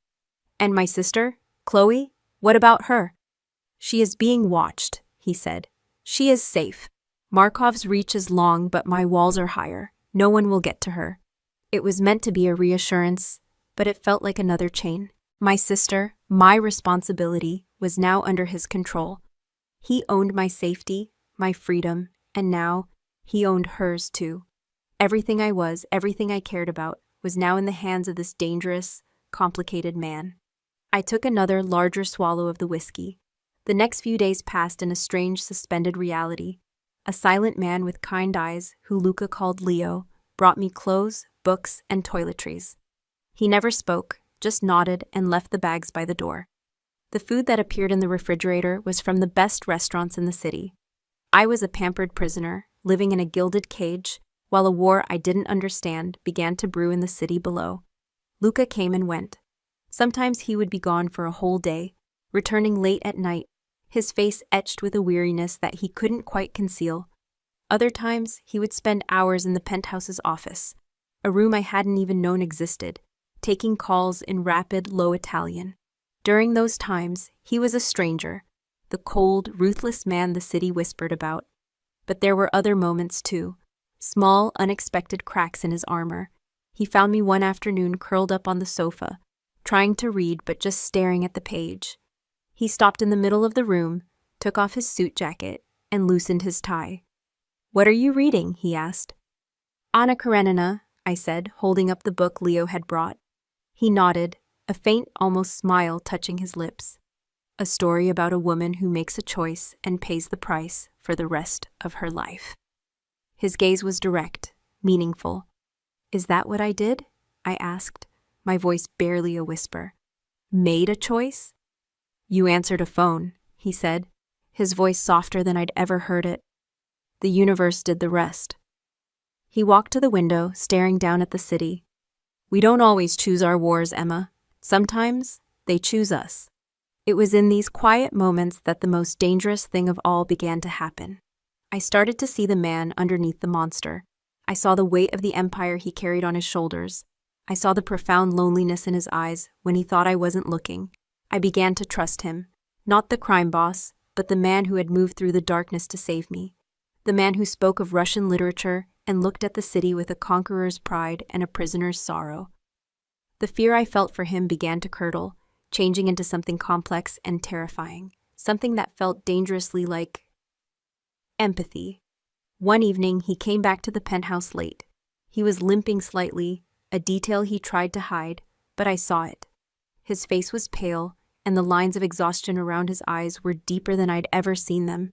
"And my sister, Chloe? What about her?" "She is being watched," he said. "She is safe. Markov's reach is long, but my walls are higher. No one will get to her." It was meant to be a reassurance, but it felt like another chain. My sister, my responsibility, was now under his control. He owned my safety, my freedom, and now he owned hers too. Everything I was, everything I cared about, was now in the hands of this dangerous, complicated man. I took another, larger swallow of the whiskey. The next few days passed in a strange, suspended reality. A silent man with kind eyes, who Luca called Leo, brought me clothes, books, and toiletries. He never spoke, just nodded and left the bags by the door. The food that appeared in the refrigerator was from the best restaurants in the city. I was a pampered prisoner, living in a gilded cage, while a war I didn't understand began to brew in the city below. Luca came and went. Sometimes he would be gone for a whole day, returning late at night, his face etched with a weariness that he couldn't quite conceal. Other times, he would spend hours in the penthouse's office, a room I hadn't even known existed, taking calls in rapid, low Italian. During those times, he was a stranger, the cold, ruthless man the city whispered about. But there were other moments too, small, unexpected cracks in his armor. He found me one afternoon curled up on the sofa, trying to read but just staring at the page. He stopped in the middle of the room, took off his suit jacket, and loosened his tie. "What are you reading?" he asked. "Anna Karenina," I said, holding up the book Leo had brought. He nodded, a faint, almost smile touching his lips. "A story about a woman who makes a choice and pays the price for the rest of her life." His gaze was direct, meaningful. "Is that what I did?" I asked, my voice barely a whisper. "Made a choice?" "You answered a phone," he said, his voice softer than I'd ever heard it. "The universe did the rest." He walked to the window, staring down at the city. "We don't always choose our wars, Emma. Sometimes they choose us." It was in these quiet moments that the most dangerous thing of all began to happen. I started to see the man underneath the monster. I saw the weight of the empire he carried on his shoulders. I saw the profound loneliness in his eyes when he thought I wasn't looking. I began to trust him, not the crime boss, but the man who had moved through the darkness to save me. The man who spoke of Russian literature and looked at the city with a conqueror's pride and a prisoner's sorrow. The fear I felt for him began to curdle, changing into something complex and terrifying, something that felt dangerously like empathy. One evening, he came back to the penthouse late. He was limping slightly, a detail he tried to hide, but I saw it. His face was pale, and the lines of exhaustion around his eyes were deeper than I'd ever seen them.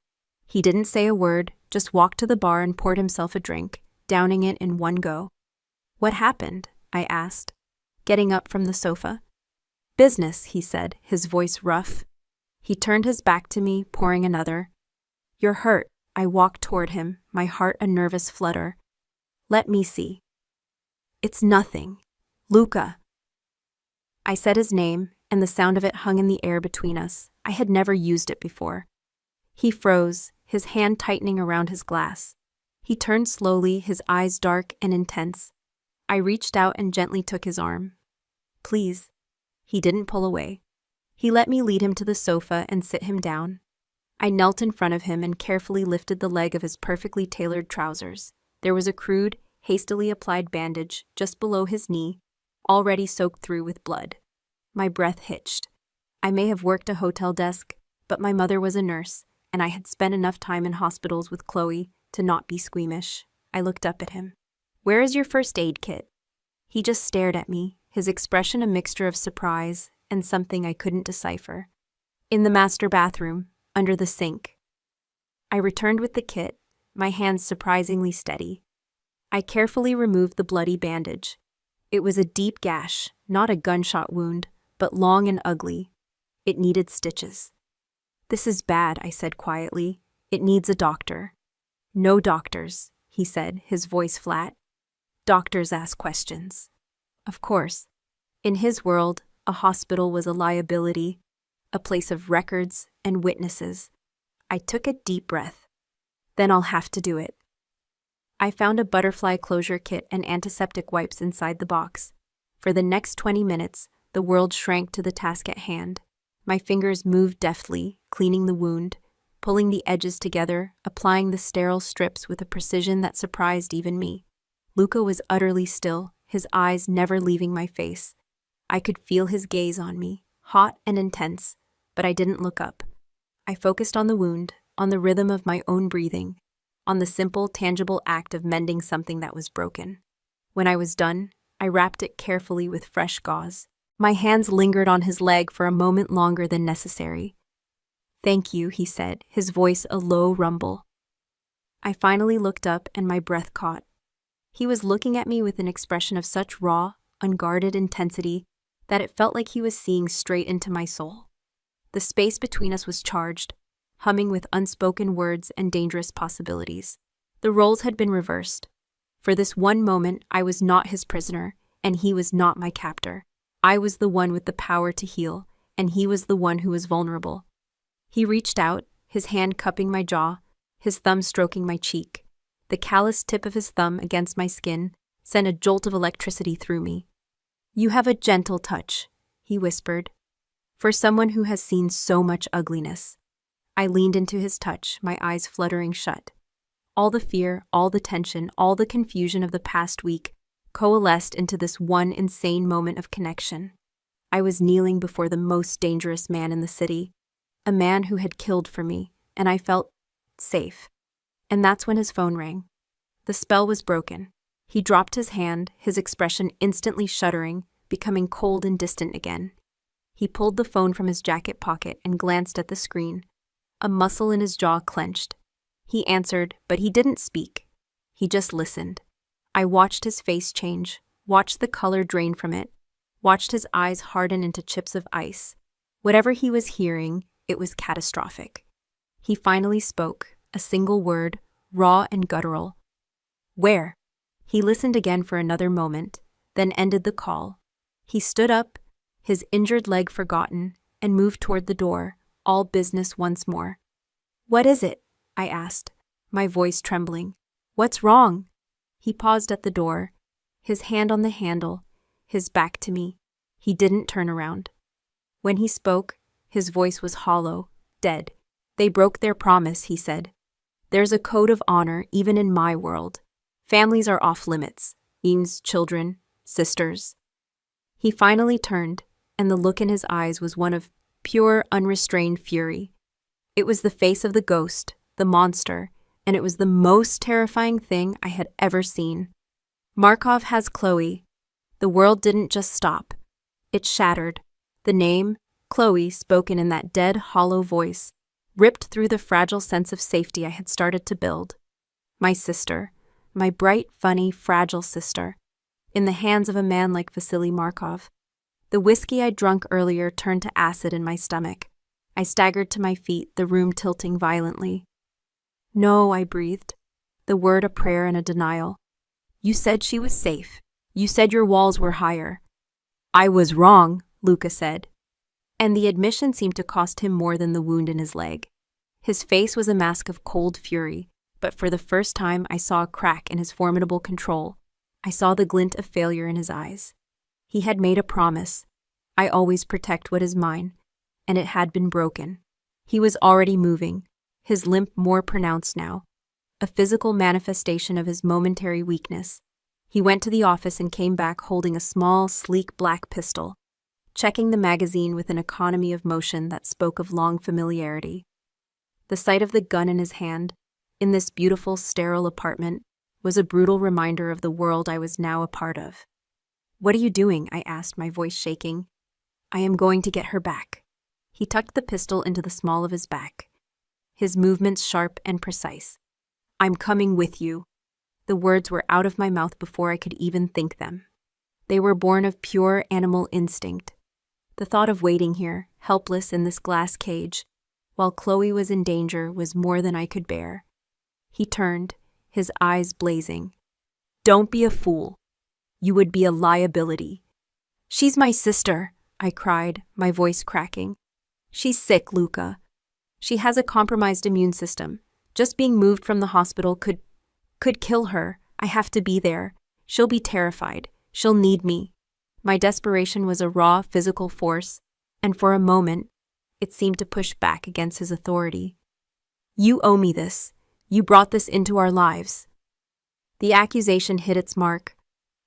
He didn't say a word, just walked to the bar and poured himself a drink, downing it in one go. "What happened?" I asked, getting up from the sofa. "Business," he said, his voice rough. He turned his back to me, pouring another. "You're hurt." I walked toward him, my heart a nervous flutter. "Let me see." "It's nothing. Luca." I said his name, and the sound of it hung in the air between us. I had never used it before. He froze, his hand tightening around his glass. He turned slowly, his eyes dark and intense. I reached out and gently took his arm. "Please." He didn't pull away. He let me lead him to the sofa and sit him down. I knelt in front of him and carefully lifted the leg of his perfectly tailored trousers. There was a crude, hastily applied bandage just below his knee, already soaked through with blood. My breath hitched. I may have worked a hotel desk, but my mother was a nurse, and I had spent enough time in hospitals with Chloe to not be squeamish. I looked up at him. "Where is your first aid kit?" He just stared at me, his expression a mixture of surprise and something I couldn't decipher. "In the master bathroom, under the sink." I returned with the kit, my hands surprisingly steady. I carefully removed the bloody bandage. It was a deep gash, not a gunshot wound, but long and ugly. It needed stitches. "This is bad," I said quietly. "It needs a doctor." "No doctors," he said, his voice flat. "Doctors ask questions." Of course. In his world, a hospital was a liability, a place of records and witnesses. I took a deep breath. "Then I'll have to do it." I found a butterfly closure kit and antiseptic wipes inside the box. For the next 20 minutes, the world shrank to the task at hand. My fingers moved deftly, cleaning the wound, pulling the edges together, applying the sterile strips with a precision that surprised even me. Luca was utterly still, his eyes never leaving my face. I could feel his gaze on me, hot and intense, but I didn't look up. I focused on the wound, on the rhythm of my own breathing, on the simple, tangible act of mending something that was broken. When I was done, I wrapped it carefully with fresh gauze. My hands lingered on his leg for a moment longer than necessary. "Thank you," he said, his voice a low rumble. I finally looked up and my breath caught. He was looking at me with an expression of such raw, unguarded intensity that it felt like he was seeing straight into my soul. The space between us was charged, humming with unspoken words and dangerous possibilities. The roles had been reversed. For this one moment, I was not his prisoner, and he was not my captor. I was the one with the power to heal, and he was the one who was vulnerable. He reached out, his hand cupping my jaw, his thumb stroking my cheek. The calloused tip of his thumb against my skin sent a jolt of electricity through me. "You have a gentle touch," he whispered, "for someone who has seen so much ugliness." I leaned into his touch, my eyes fluttering shut. All the fear, all the tension, all the confusion of the past week coalesced into this one insane moment of connection. I was kneeling before the most dangerous man in the city, a man who had killed for me, and I felt safe. And that's when his phone rang. The spell was broken. He dropped his hand, his expression instantly shuddering, becoming cold and distant again. He pulled the phone from his jacket pocket and glanced at the screen. A muscle in his jaw clenched. He answered, but he didn't speak. He just listened. I watched his face change, watched the color drain from it, watched his eyes harden into chips of ice. Whatever he was hearing, it was catastrophic. He finally spoke, a single word, raw and guttural. "Where?" He listened again for another moment, then ended the call. He stood up, his injured leg forgotten, and moved toward the door, all business once more. "What is it?" I asked, my voice trembling. "What's wrong?" He paused at the door, his hand on the handle, his back to me. He didn't turn around. When he spoke, his voice was hollow, dead. "They broke their promise," he said. "There's a code of honor even in my world. Families are off limits. Means children, sisters." He finally turned, and the look in his eyes was one of pure, unrestrained fury. It was the face of the ghost, the monster, and it was the most terrifying thing I had ever seen. "Markov has Chloe." The world didn't just stop. It shattered. The name, Chloe, spoken in that dead, hollow voice, ripped through the fragile sense of safety I had started to build. My sister, my bright, funny, fragile sister, in the hands of a man like Vasily Markov. The whiskey I'd drunk earlier turned to acid in my stomach. I staggered to my feet, the room tilting violently. "No," I breathed, the word a prayer and a denial. "You said she was safe. You said your walls were higher." "I was wrong," Luca said. And the admission seemed to cost him more than the wound in his leg. His face was a mask of cold fury, but for the first time I saw a crack in his formidable control. I saw the glint of failure in his eyes. He had made a promise. I always protect what is mine, and it had been broken. He was already moving, his limp more pronounced now, a physical manifestation of his momentary weakness. He went to the office and came back holding a small, sleek black pistol, checking the magazine with an economy of motion that spoke of long familiarity. The sight of the gun in his hand, in this beautiful, sterile apartment, was a brutal reminder of the world I was now a part of. "What are you doing?" I asked, my voice shaking. "I am going to get her back." He tucked the pistol into the small of his back, his movements sharp and precise. "I'm coming with you." The words were out of my mouth before I could even think them. They were born of pure animal instinct. The thought of waiting here, helpless in this glass cage, while Chloe was in danger, was more than I could bear. He turned, his eyes blazing. "Don't be a fool. You would be a liability." "She's my sister," I cried, my voice cracking. "She's sick, Luca. She has a compromised immune system. Just being moved from the hospital could kill her. I have to be there. She'll be terrified. She'll need me." My desperation was a raw physical force, and for a moment, it seemed to push back against his authority. "You owe me this. You brought this into our lives." The accusation hit its mark.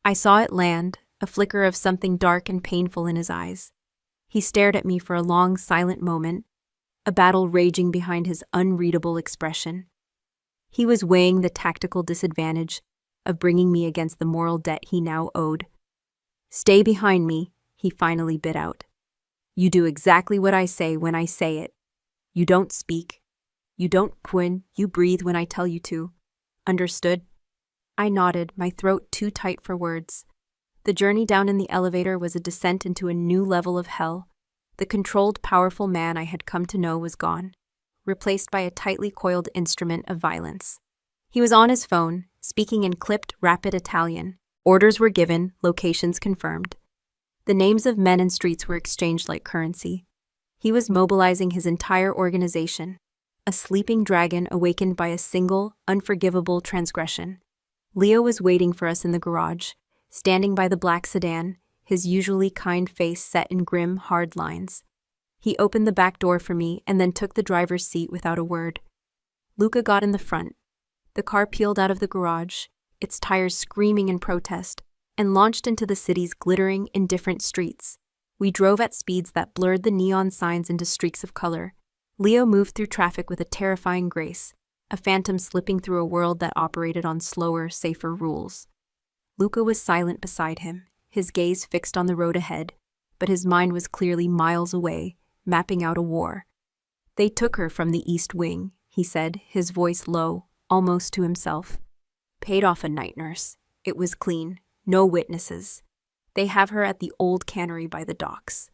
I saw it land, a flicker of something dark and painful in his eyes. He stared at me for a long, silent moment, a battle raging behind his unreadable expression. He was weighing the tactical disadvantage of bringing me against the moral debt he now owed. "Stay behind me," he finally bit out. "You do exactly what I say when I say it. You don't speak. You don't quin. You breathe when I tell you to. Understood?" I nodded, my throat too tight for words. The journey down in the elevator was a descent into a new level of hell. The controlled, powerful man I had come to know was gone, replaced by a tightly coiled instrument of violence. He was on his phone, speaking in clipped, rapid Italian. Orders were given, locations confirmed. The names of men and streets were exchanged like currency. He was mobilizing his entire organization, a sleeping dragon awakened by a single, unforgivable transgression. Leo was waiting for us in the garage, standing by the black sedan, his usually kind face set in grim, hard lines. He opened the back door for me and then took the driver's seat without a word. Luca got in the front. The car peeled out of the garage, its tires screaming in protest, and launched into the city's glittering, indifferent streets. We drove at speeds that blurred the neon signs into streaks of color. Leo moved through traffic with a terrifying grace, a phantom slipping through a world that operated on slower, safer rules. Luca was silent beside him, his gaze fixed on the road ahead, but his mind was clearly miles away, mapping out a war. "They took her from the East Wing," he said, his voice low, almost to himself. "Paid off a night nurse. It was clean. No witnesses. They have her at the old cannery by the docks."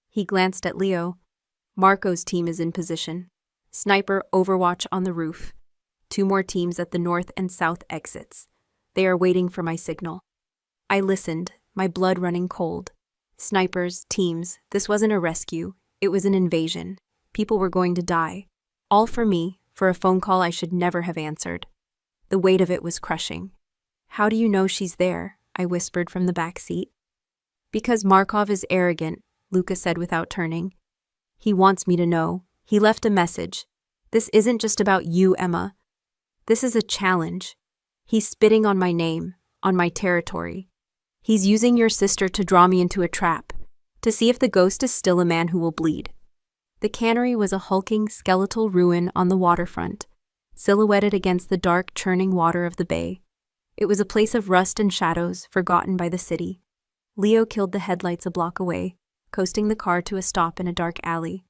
He glanced at Leo. "Marco's team is in position. Sniper overwatch on the roof. 2 more teams at the north and south exits. They are waiting for my signal." I listened, my blood running cold. Snipers, teams, this wasn't a rescue. It was an invasion. People were going to die. All for me, for a phone call I should never have answered. The weight of it was crushing. "How do you know she's there?" I whispered from the back seat. "Because Markov is arrogant," Luca said without turning. "He wants me to know. He left a message. This isn't just about you, Emma. This is a challenge. He's spitting on my name, on my territory. He's using your sister to draw me into a trap, to see if the ghost is still a man who will bleed." The cannery was a hulking, skeletal ruin on the waterfront, silhouetted against the dark, churning water of the bay. It was a place of rust and shadows, forgotten by the city. Leo killed the headlights a block away, coasting the car to a stop in a dark alley.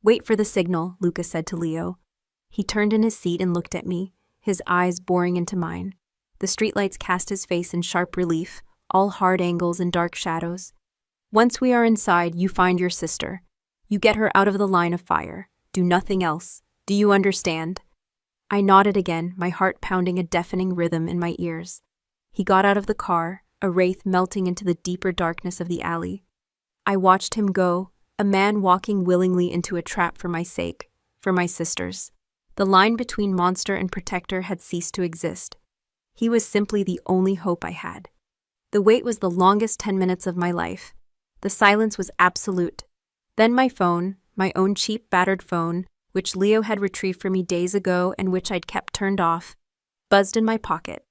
"Wait for the signal," Luca said to Leo. He turned in his seat and looked at me, his eyes boring into mine. The streetlights cast his face in sharp relief, all hard angles and dark shadows. "Once we are inside, you find your sister. You get her out of the line of fire. Do nothing else. Do you understand?" I nodded again, my heart pounding a deafening rhythm in my ears. He got out of the car, a wraith melting into the deeper darkness of the alley. I watched him go, a man walking willingly into a trap for my sake, for my sister's. The line between monster and protector had ceased to exist. He was simply the only hope I had. The wait was the longest 10 minutes of my life. The silence was absolute. Then my phone, my own cheap, battered phone, which Leo had retrieved for me days ago and which I'd kept turned off, buzzed in my pocket.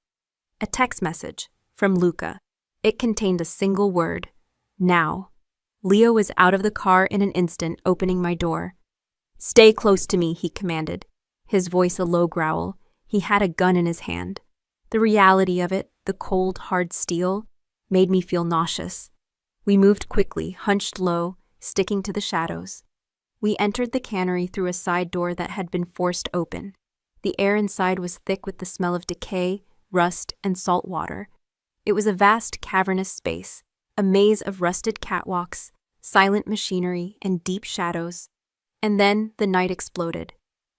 A text message from Luca. It contained a single word: now. Leo was out of the car in an instant, opening my door. "Stay close to me," he commanded, his voice a low growl. He had a gun in his hand. The reality of it, the cold, hard steel, made me feel nauseous. We moved quickly, hunched low, sticking to the shadows. We entered the cannery through a side door that had been forced open. The air inside was thick with the smell of decay, rust, and salt water. It was a vast, cavernous space, a maze of rusted catwalks, silent machinery, and deep shadows. And then the night exploded.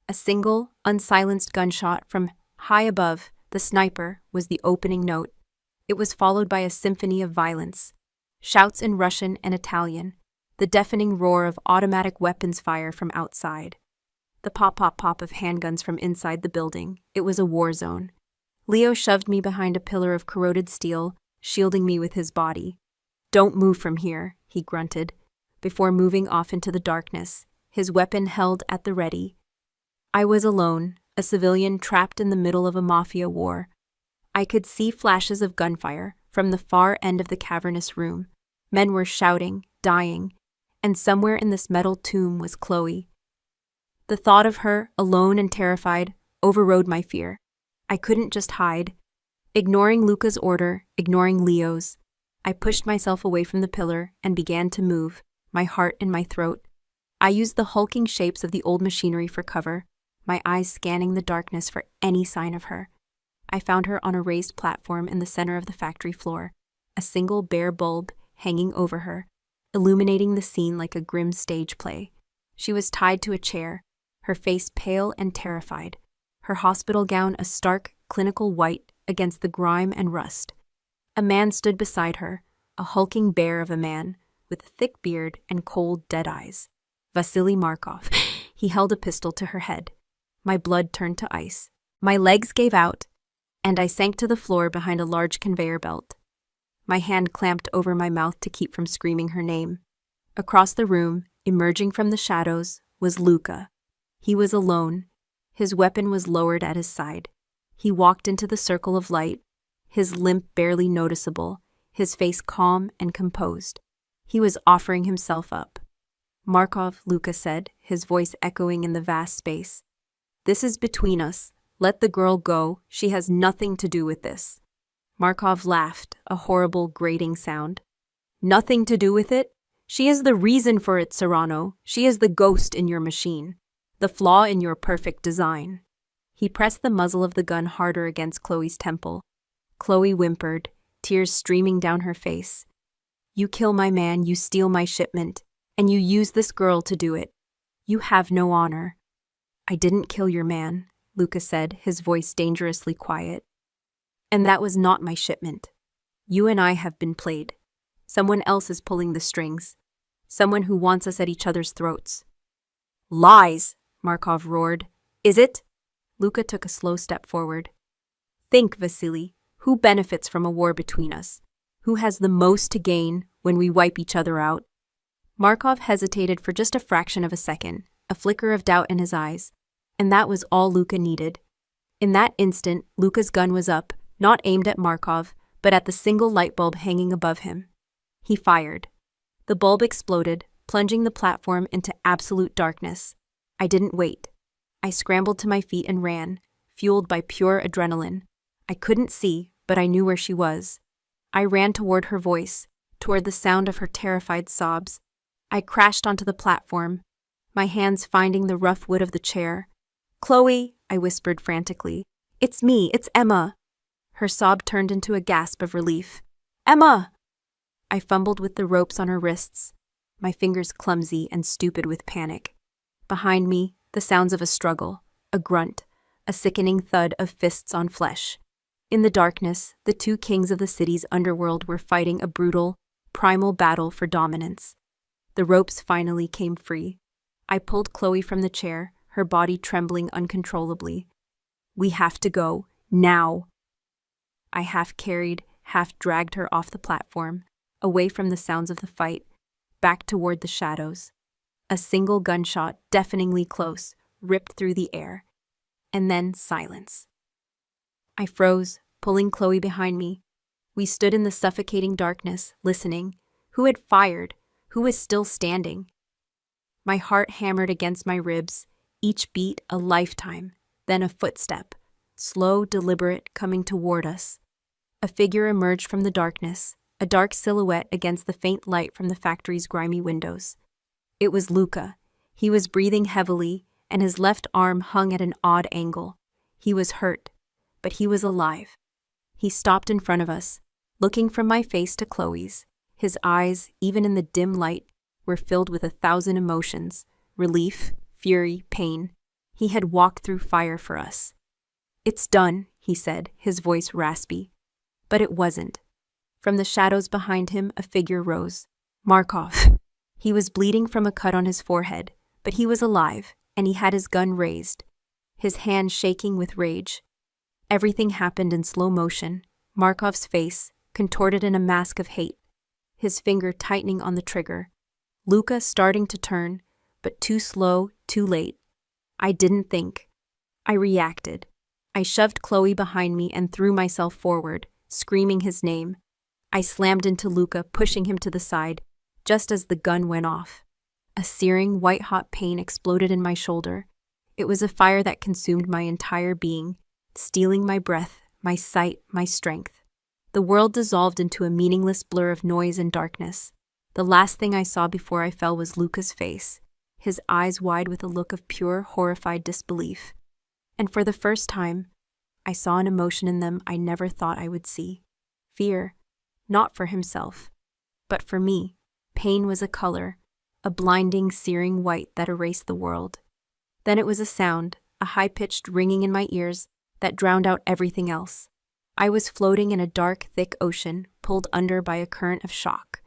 A single, unsilenced gunshot from high above, the sniper, was the opening note. It was followed by a symphony of violence. Shouts in Russian and Italian, the deafening roar of automatic weapons fire from outside. The pop-pop-pop of handguns from inside the building. It was a war zone. Leo shoved me behind a pillar of corroded steel, shielding me with his body. "Don't move from here," he grunted, before moving off into the darkness, his weapon held at the ready. I was alone, a civilian trapped in the middle of a mafia war. I could see flashes of gunfire from the far end of the cavernous room. Men were shouting, dying, and somewhere in this metal tomb was Chloe. The thought of her, alone and terrified, overrode my fear. I couldn't just hide. Ignoring Luca's order, ignoring Leo's, I pushed myself away from the pillar and began to move, my heart in my throat. I used the hulking shapes of the old machinery for cover, my eyes scanning the darkness for any sign of her. I found her on a raised platform in the center of the factory floor, a single bare bulb hanging over her, illuminating the scene like a grim stage play. She was tied to a chair, her face pale and terrified, her hospital gown a stark, clinical white against the grime and rust. A man stood beside her, a hulking bear of a man, with a thick beard and cold, dead eyes. Vasily Markov. He held a pistol to her head. My blood turned to ice. My legs gave out, and I sank to the floor behind a large conveyor belt. My hand clamped over my mouth to keep from screaming her name. Across the room, emerging from the shadows, was Luca. He was alone. His weapon was lowered at his side. He walked into the circle of light, his limp barely noticeable, his face calm and composed. He was offering himself up. "Markov," Luca said, his voice echoing in the vast space. "This is between us. Let the girl go. She has nothing to do with this." Markov laughed, a horrible, grating sound. "Nothing to do with it? She is the reason for it, Serrano. She is the ghost in your machine, the flaw in your perfect design." He pressed the muzzle of the gun harder against Chloe's temple. Chloe whimpered, tears streaming down her face. "You kill my man, you steal my shipment, and you use this girl to do it. You have no honor." "I didn't kill your man," Luca said, his voice dangerously quiet. "And that was not my shipment. You and I have been played. Someone else is pulling the strings. Someone who wants us at each other's throats." "Lies!" Markov roared. "Is it?" Luca took a slow step forward. "Think, Vasily. Who benefits from a war between us? Who has the most to gain when we wipe each other out?" Markov hesitated for just a fraction of a second, a flicker of doubt in his eyes, and that was all Luca needed. In that instant, Luca's gun was up, not aimed at Markov, but at the single light bulb hanging above him. He fired. The bulb exploded, plunging the platform into absolute darkness. I didn't wait. I scrambled to my feet and ran, fueled by pure adrenaline. I couldn't see, but I knew where she was. I ran toward her voice, toward the sound of her terrified sobs. I crashed onto the platform, my hands finding the rough wood of the chair. "Chloe," I whispered frantically. "It's me, it's Emma." Her sob turned into a gasp of relief. "Emma!" I fumbled with the ropes on her wrists, my fingers clumsy and stupid with panic. Behind me, the sounds of a struggle, a grunt, a sickening thud of fists on flesh. In the darkness, the two kings of the city's underworld were fighting a brutal, primal battle for dominance. The ropes finally came free. I pulled Chloe from the chair, her body trembling uncontrollably. "We have to go, now." I half carried, half dragged her off the platform, away from the sounds of the fight, back toward the shadows. A single gunshot, deafeningly close, ripped through the air. And then silence. I froze, pulling Chloe behind me. We stood in the suffocating darkness, listening. Who had fired? Who was still standing? My heart hammered against my ribs, each beat a lifetime, then a footstep, slow, deliberate, coming toward us. A figure emerged from the darkness, a dark silhouette against the faint light from the factory's grimy windows. It was Luca. He was breathing heavily, and his left arm hung at an odd angle. He was hurt, but he was alive. He stopped in front of us, looking from my face to Chloe's. His eyes, even in the dim light, were filled with 1,000 emotions: relief, fury, pain. He had walked through fire for us. "It's done," he said, his voice raspy. But it wasn't. From the shadows behind him, a figure rose. Markov. He was bleeding from a cut on his forehead, but he was alive, and he had his gun raised, his hand shaking with rage. Everything happened in slow motion. Markov's face, contorted in a mask of hate, his finger tightening on the trigger. Luca starting to turn, but too slow, too late. I didn't think. I reacted. I shoved Chloe behind me and threw myself forward, screaming his name. I slammed into Luca, pushing him to the side, just as the gun went off. A searing, white-hot pain exploded in my shoulder. It was a fire that consumed my entire being, stealing my breath, my sight, my strength. The world dissolved into a meaningless blur of noise and darkness. The last thing I saw before I fell was Luca's face, his eyes wide with a look of pure, horrified disbelief. And for the first time, I saw an emotion in them I never thought I would see. Fear, not for himself, but for me. Pain was a color, a blinding, searing white that erased the world. Then it was a sound, a high-pitched ringing in my ears that drowned out everything else. I was floating in a dark, thick ocean, pulled under by a current of shock.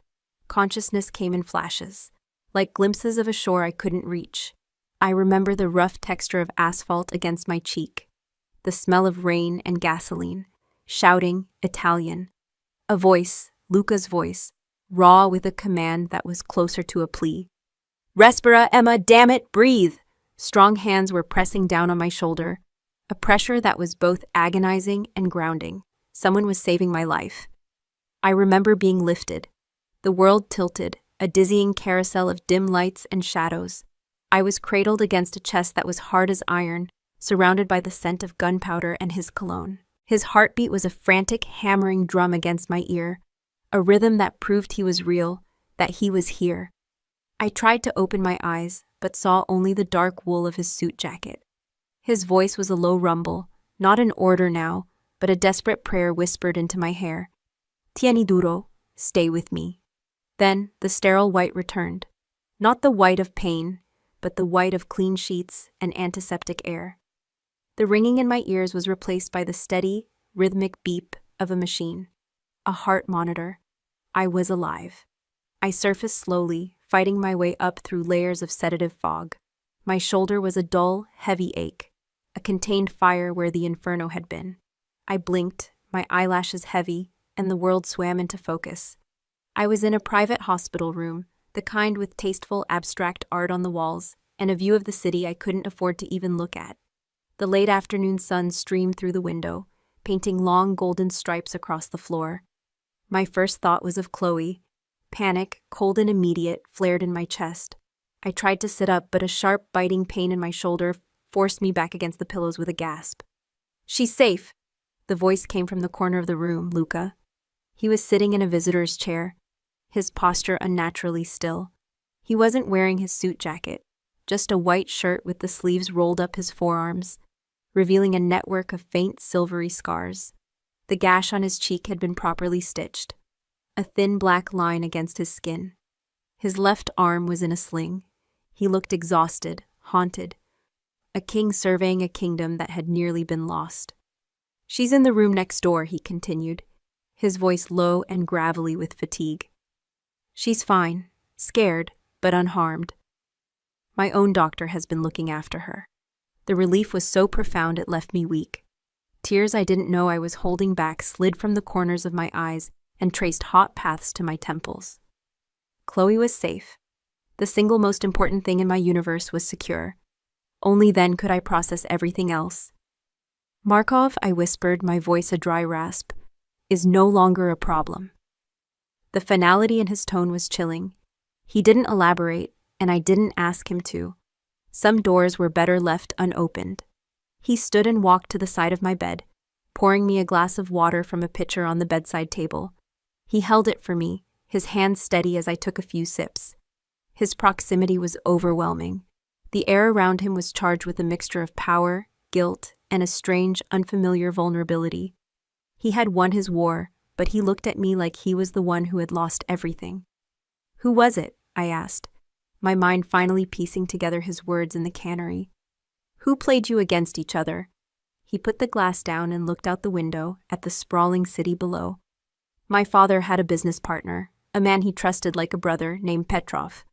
Consciousness came in flashes, like glimpses of a shore I couldn't reach. I remember the rough texture of asphalt against my cheek, the smell of rain and gasoline, shouting, Italian. A voice, Luca's voice, raw with a command that was closer to a plea. "Respira, Emma, damn it, breathe!" Strong hands were pressing down on my shoulder, a pressure that was both agonizing and grounding. Someone was saving my life. I remember being lifted. The world tilted, a dizzying carousel of dim lights and shadows. I was cradled against a chest that was hard as iron, surrounded by the scent of gunpowder and his cologne. His heartbeat was a frantic, hammering drum against my ear, a rhythm that proved he was real, that he was here. I tried to open my eyes, but saw only the dark wool of his suit jacket. His voice was a low rumble, not an order now, but a desperate prayer whispered into my hair. "Tieni duro, stay with me." Then the sterile white returned. Not the white of pain, but the white of clean sheets and antiseptic air. The ringing in my ears was replaced by the steady, rhythmic beep of a machine. A heart monitor. I was alive. I surfaced slowly, fighting my way up through layers of sedative fog. My shoulder was a dull, heavy ache, a contained fire where the inferno had been. I blinked, my eyelashes heavy, and the world swam into focus. I was in a private hospital room, the kind with tasteful, abstract art on the walls, and a view of the city I couldn't afford to even look at. The late afternoon sun streamed through the window, painting long golden stripes across the floor. My first thought was of Chloe. Panic, cold and immediate, flared in my chest. I tried to sit up, but a sharp, biting pain in my shoulder forced me back against the pillows with a gasp. "She's safe." The voice came from the corner of the room, Luca. He was sitting in a visitor's chair, his posture unnaturally still. He wasn't wearing his suit jacket, just a white shirt with the sleeves rolled up his forearms, revealing a network of faint silvery scars. The gash on his cheek had been properly stitched, a thin black line against his skin. His left arm was in a sling. He looked exhausted, haunted, a king surveying a kingdom that had nearly been lost. "She's in the room next door," he continued, his voice low and gravelly with fatigue. "She's fine, scared, but unharmed. My own doctor has been looking after her." The relief was so profound it left me weak. Tears I didn't know I was holding back slid from the corners of my eyes and traced hot paths to my temples. Chloe was safe. The single most important thing in my universe was secure. Only then could I process everything else. "Markov," I whispered, my voice a dry rasp. is no longer a problem. The finality in his tone was chilling. He didn't elaborate, and I didn't ask him to. Some doors were better left unopened. He stood and walked to the side of my bed, pouring me a glass of water from a pitcher on the bedside table. He held it for me, his hand steady as I took a few sips. His proximity was overwhelming. The air around him was charged with a mixture of power, guilt, and a strange, unfamiliar vulnerability. He had won his war, but he looked at me like he was the one who had lost everything. "Who was it?" I asked, my mind finally piecing together his words in the cannery. "Who played you against each other?" He put the glass down and looked out the window at the sprawling city below. "My father had a business partner, a man he trusted like a brother, named Petrov.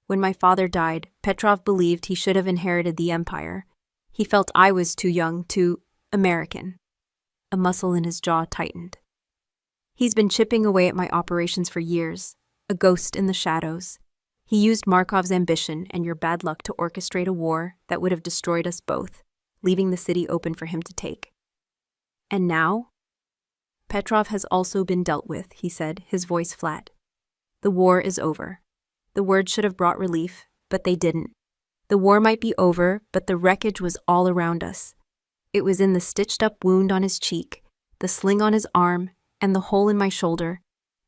When my father died, Petrov believed he should have inherited the empire. He felt I was too young, too American." A muscle in his jaw tightened. "He's been chipping away at my operations for years, a ghost in the shadows. He used Markov's ambition and your bad luck to orchestrate a war that would have destroyed us both, leaving the city open for him to take. And now?" "Petrov has also been dealt with," he said, his voice flat. "The war is over." The words should have brought relief, but they didn't. The war might be over, but the wreckage was all around us. It was in the stitched-up wound on his cheek, the sling on his arm, and the hole in my shoulder.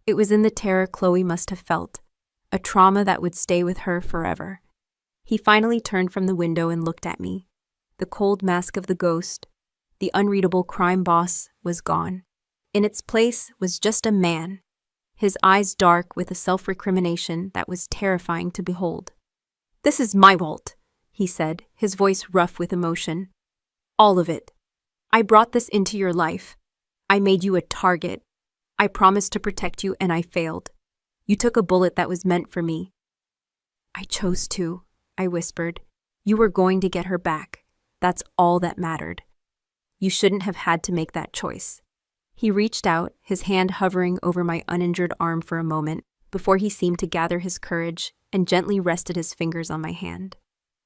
It was in the terror Chloe must have felt, a trauma that would stay with her forever. He finally turned from the window and looked at me. The cold mask of the ghost, the unreadable crime boss, was gone. In its place was just a man, his eyes dark with a self-recrimination that was terrifying to behold. "This is my fault," he said, his voice rough with emotion. "All of it. I brought this into your life. I made you a target. I promised to protect you and I failed. You took a bullet that was meant for me." "I chose to," I whispered. "You were going to get her back. That's all that mattered. You shouldn't have had to make that choice." He reached out, his hand hovering over my uninjured arm for a moment, before he seemed to gather his courage and gently rested his fingers on my hand.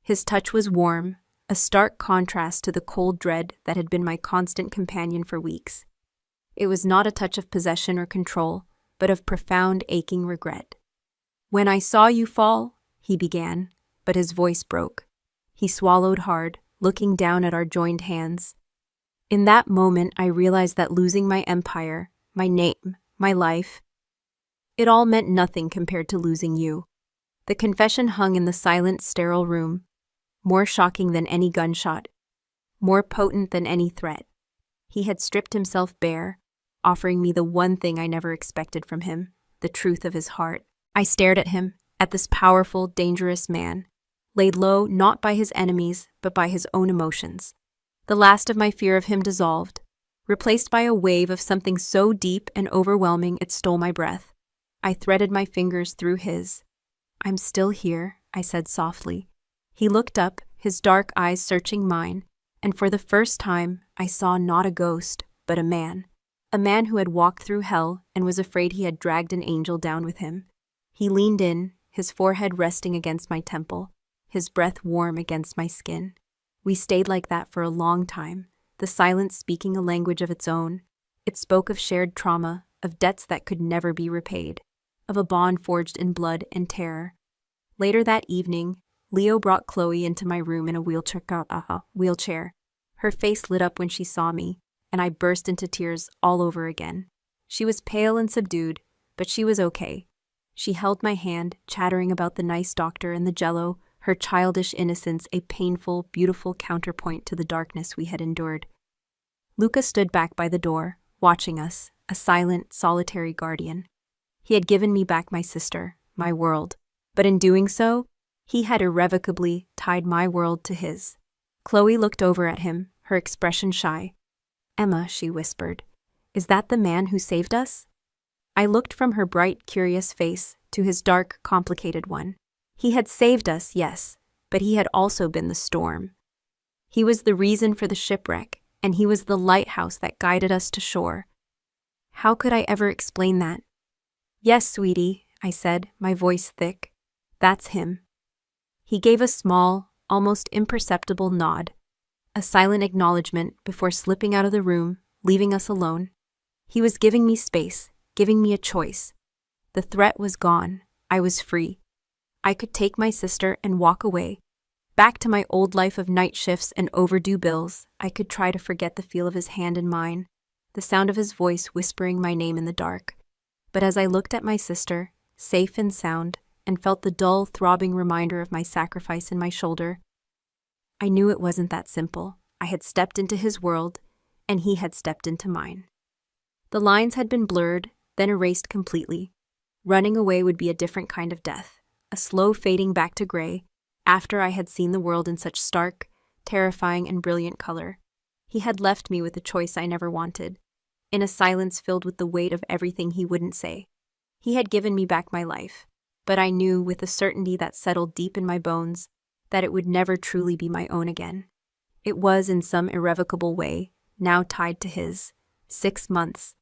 His touch was warm, a stark contrast to the cold dread that had been my constant companion for weeks. It was not a touch of possession or control, but of profound, aching regret. "When I saw you fall," he began, but his voice broke. He swallowed hard, looking down at our joined hands. "In that moment, I realized that losing my empire, my name, my life, it all meant nothing compared to losing you." The confession hung in the silent, sterile room, more shocking than any gunshot, more potent than any threat. He had stripped himself bare, offering me the one thing I never expected from him, the truth of his heart. I stared at him, at this powerful, dangerous man, laid low not by his enemies, but by his own emotions. The last of my fear of him dissolved, replaced by a wave of something so deep and overwhelming it stole my breath. I threaded my fingers through his. "I'm still here," I said softly. He looked up, his dark eyes searching mine, and for the first time I saw not a ghost, but a man who had walked through hell and was afraid he had dragged an angel down with him. He leaned in, his forehead resting against my temple, his breath warm against my skin. We stayed like that for a long time, the silence speaking a language of its own. It spoke of shared trauma, of debts that could never be repaid, of a bond forged in blood and terror. Later that evening, Leo brought Chloe into my room in a wheelchair. Her face lit up when she saw me, and I burst into tears all over again. She was pale and subdued, but she was okay. She held my hand, chattering about the nice doctor and the jello, her childish innocence a painful, beautiful counterpoint to the darkness we had endured. Luca stood back by the door, watching us, a silent, solitary guardian. He had given me back my sister, my world, but in doing so, he had irrevocably tied my world to his. Chloe looked over at him, her expression shy. "Emma," she whispered, "is that the man who saved us?" I looked from her bright, curious face to his dark, complicated one. He had saved us, yes, but he had also been the storm. He was the reason for the shipwreck, and he was the lighthouse that guided us to shore. How could I ever explain that? "Yes, sweetie," I said, my voice thick. "That's him." He gave a small, almost imperceptible nod, a silent acknowledgement before slipping out of the room, leaving us alone. He was giving me space, giving me a choice. The threat was gone. I was free. I could take my sister and walk away. Back to my old life of night shifts and overdue bills. I could try to forget the feel of his hand in mine, the sound of his voice whispering my name in the dark. But as I looked at my sister, safe and sound, and felt the dull, throbbing reminder of my sacrifice in my shoulder, I knew it wasn't that simple. I had stepped into his world, and he had stepped into mine. The lines had been blurred, then erased completely. Running away would be a different kind of death, a slow fading back to gray, after I had seen the world in such stark, terrifying, and brilliant color. He had left me with a choice I never wanted, in a silence filled with the weight of everything he wouldn't say. He had given me back my life, but I knew with a certainty that settled deep in my bones that it would never truly be my own again. It was, in some irrevocable way, now tied to his. 6 months.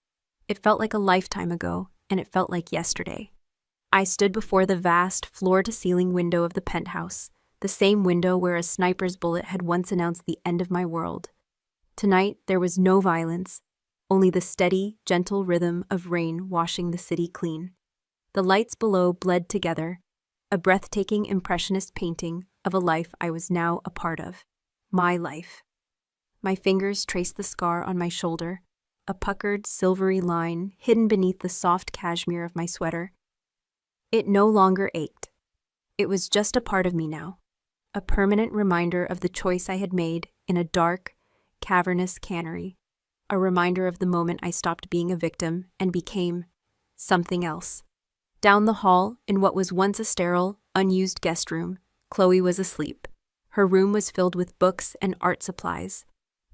It felt like a lifetime ago, and it felt like yesterday. I stood before the vast, floor-to-ceiling window of the penthouse, the same window where a sniper's bullet had once announced the end of my world. Tonight, there was no violence, only the steady, gentle rhythm of rain washing the city clean. The lights below bled together, a breathtaking impressionist painting of a life I was now a part of. My life. My fingers traced the scar on my shoulder, a puckered, silvery line hidden beneath the soft cashmere of my sweater. It no longer ached. It was just a part of me now, a permanent reminder of the choice I had made in a dark, cavernous cannery, a reminder of the moment I stopped being a victim and became something else. Down the hall, in what was once a sterile, unused guest room, Chloe was asleep. Her room was filled with books and art supplies,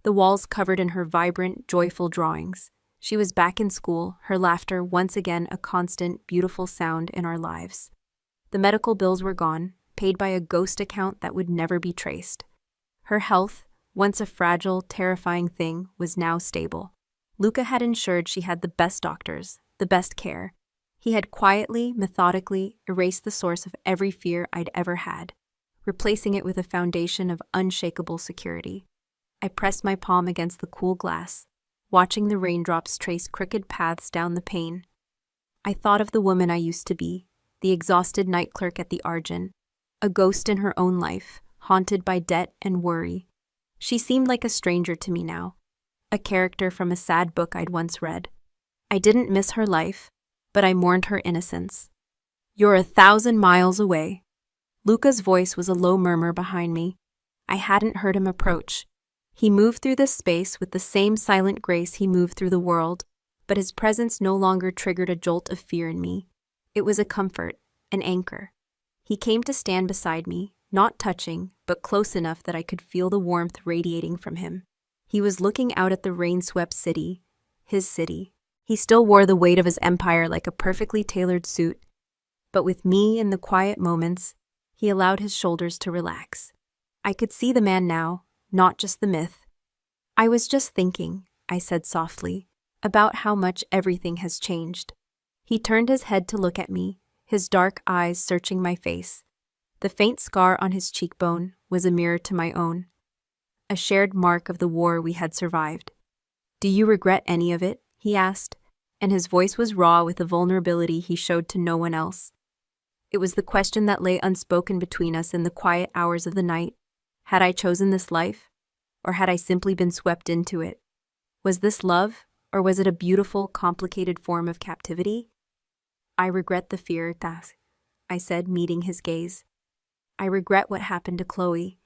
the walls covered in her vibrant, joyful drawings. She was back in school, her laughter once again a constant, beautiful sound in our lives. The medical bills were gone, paid by a ghost account that would never be traced. Her health, once a fragile, terrifying thing, was now stable. Luca had ensured she had the best doctors, the best care. He had quietly, methodically erased the source of every fear I'd ever had, replacing it with a foundation of unshakable security. I pressed my palm against the cool glass, watching the raindrops trace crooked paths down the pane. I thought of the woman I used to be, the exhausted night clerk at the Argent, a ghost in her own life, haunted by debt and worry. She seemed like a stranger to me now, a character from a sad book I'd once read. I didn't miss her life, but I mourned her innocence. "You're 1,000 miles away." Luca's voice was a low murmur behind me. I hadn't heard him approach. He moved through this space with the same silent grace he moved through the world, but his presence no longer triggered a jolt of fear in me. It was a comfort, an anchor. He came to stand beside me, not touching, but close enough that I could feel the warmth radiating from him. He was looking out at the rain-swept city, his city. He still wore the weight of his empire like a perfectly tailored suit, but with me in the quiet moments, he allowed his shoulders to relax. I could see the man now, not just the myth. "I was just thinking," I said softly, "about how much everything has changed." He turned his head to look at me, his dark eyes searching my face. The faint scar on his cheekbone was a mirror to my own, a shared mark of the war we had survived. "Do you regret any of it?" he asked, and his voice was raw with a vulnerability he showed to no one else. It was the question that lay unspoken between us in the quiet hours of the night. Had I chosen this life, or had I simply been swept into it? Was this love, or was it a beautiful, complicated form of captivity? "I regret the fear, Tas," I said, meeting his gaze. "I regret what happened to Chloe."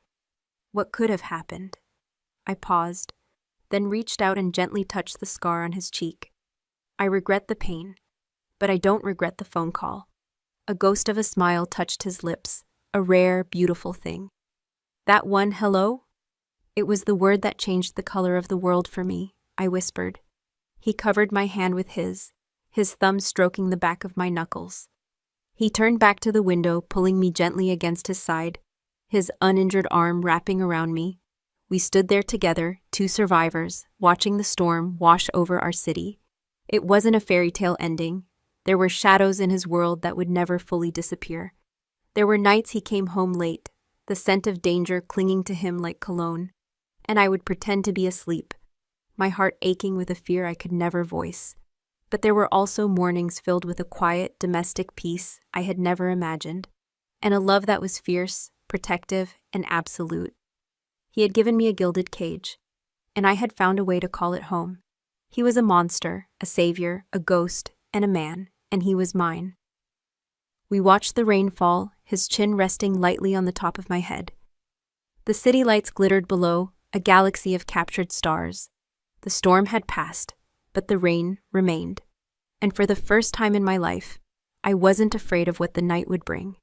"What could have happened?" I paused, then reached out and gently touched the scar on his cheek. "I regret the pain, but I don't regret the phone call." A ghost of a smile touched his lips, a rare, beautiful thing. "That one hello?" "It was the word that changed the color of the world for me," I whispered. He covered my hand with his thumb stroking the back of my knuckles. He turned back to the window, pulling me gently against his side, his uninjured arm wrapping around me. We stood there together, two survivors, watching the storm wash over our city. It wasn't a fairy tale ending. There were shadows in his world that would never fully disappear. There were nights he came home late, the scent of danger clinging to him like cologne, and I would pretend to be asleep, my heart aching with a fear I could never voice. But there were also mornings filled with a quiet, domestic peace I had never imagined, and a love that was fierce, protective, and absolute. He had given me a gilded cage, and I had found a way to call it home. He was a monster, a savior, a ghost, and a man, and he was mine. We watched the rain fall, his chin resting lightly on the top of my head. The city lights glittered below, a galaxy of captured stars. The storm had passed, but the rain remained. And for the first time in my life, I wasn't afraid of what the night would bring.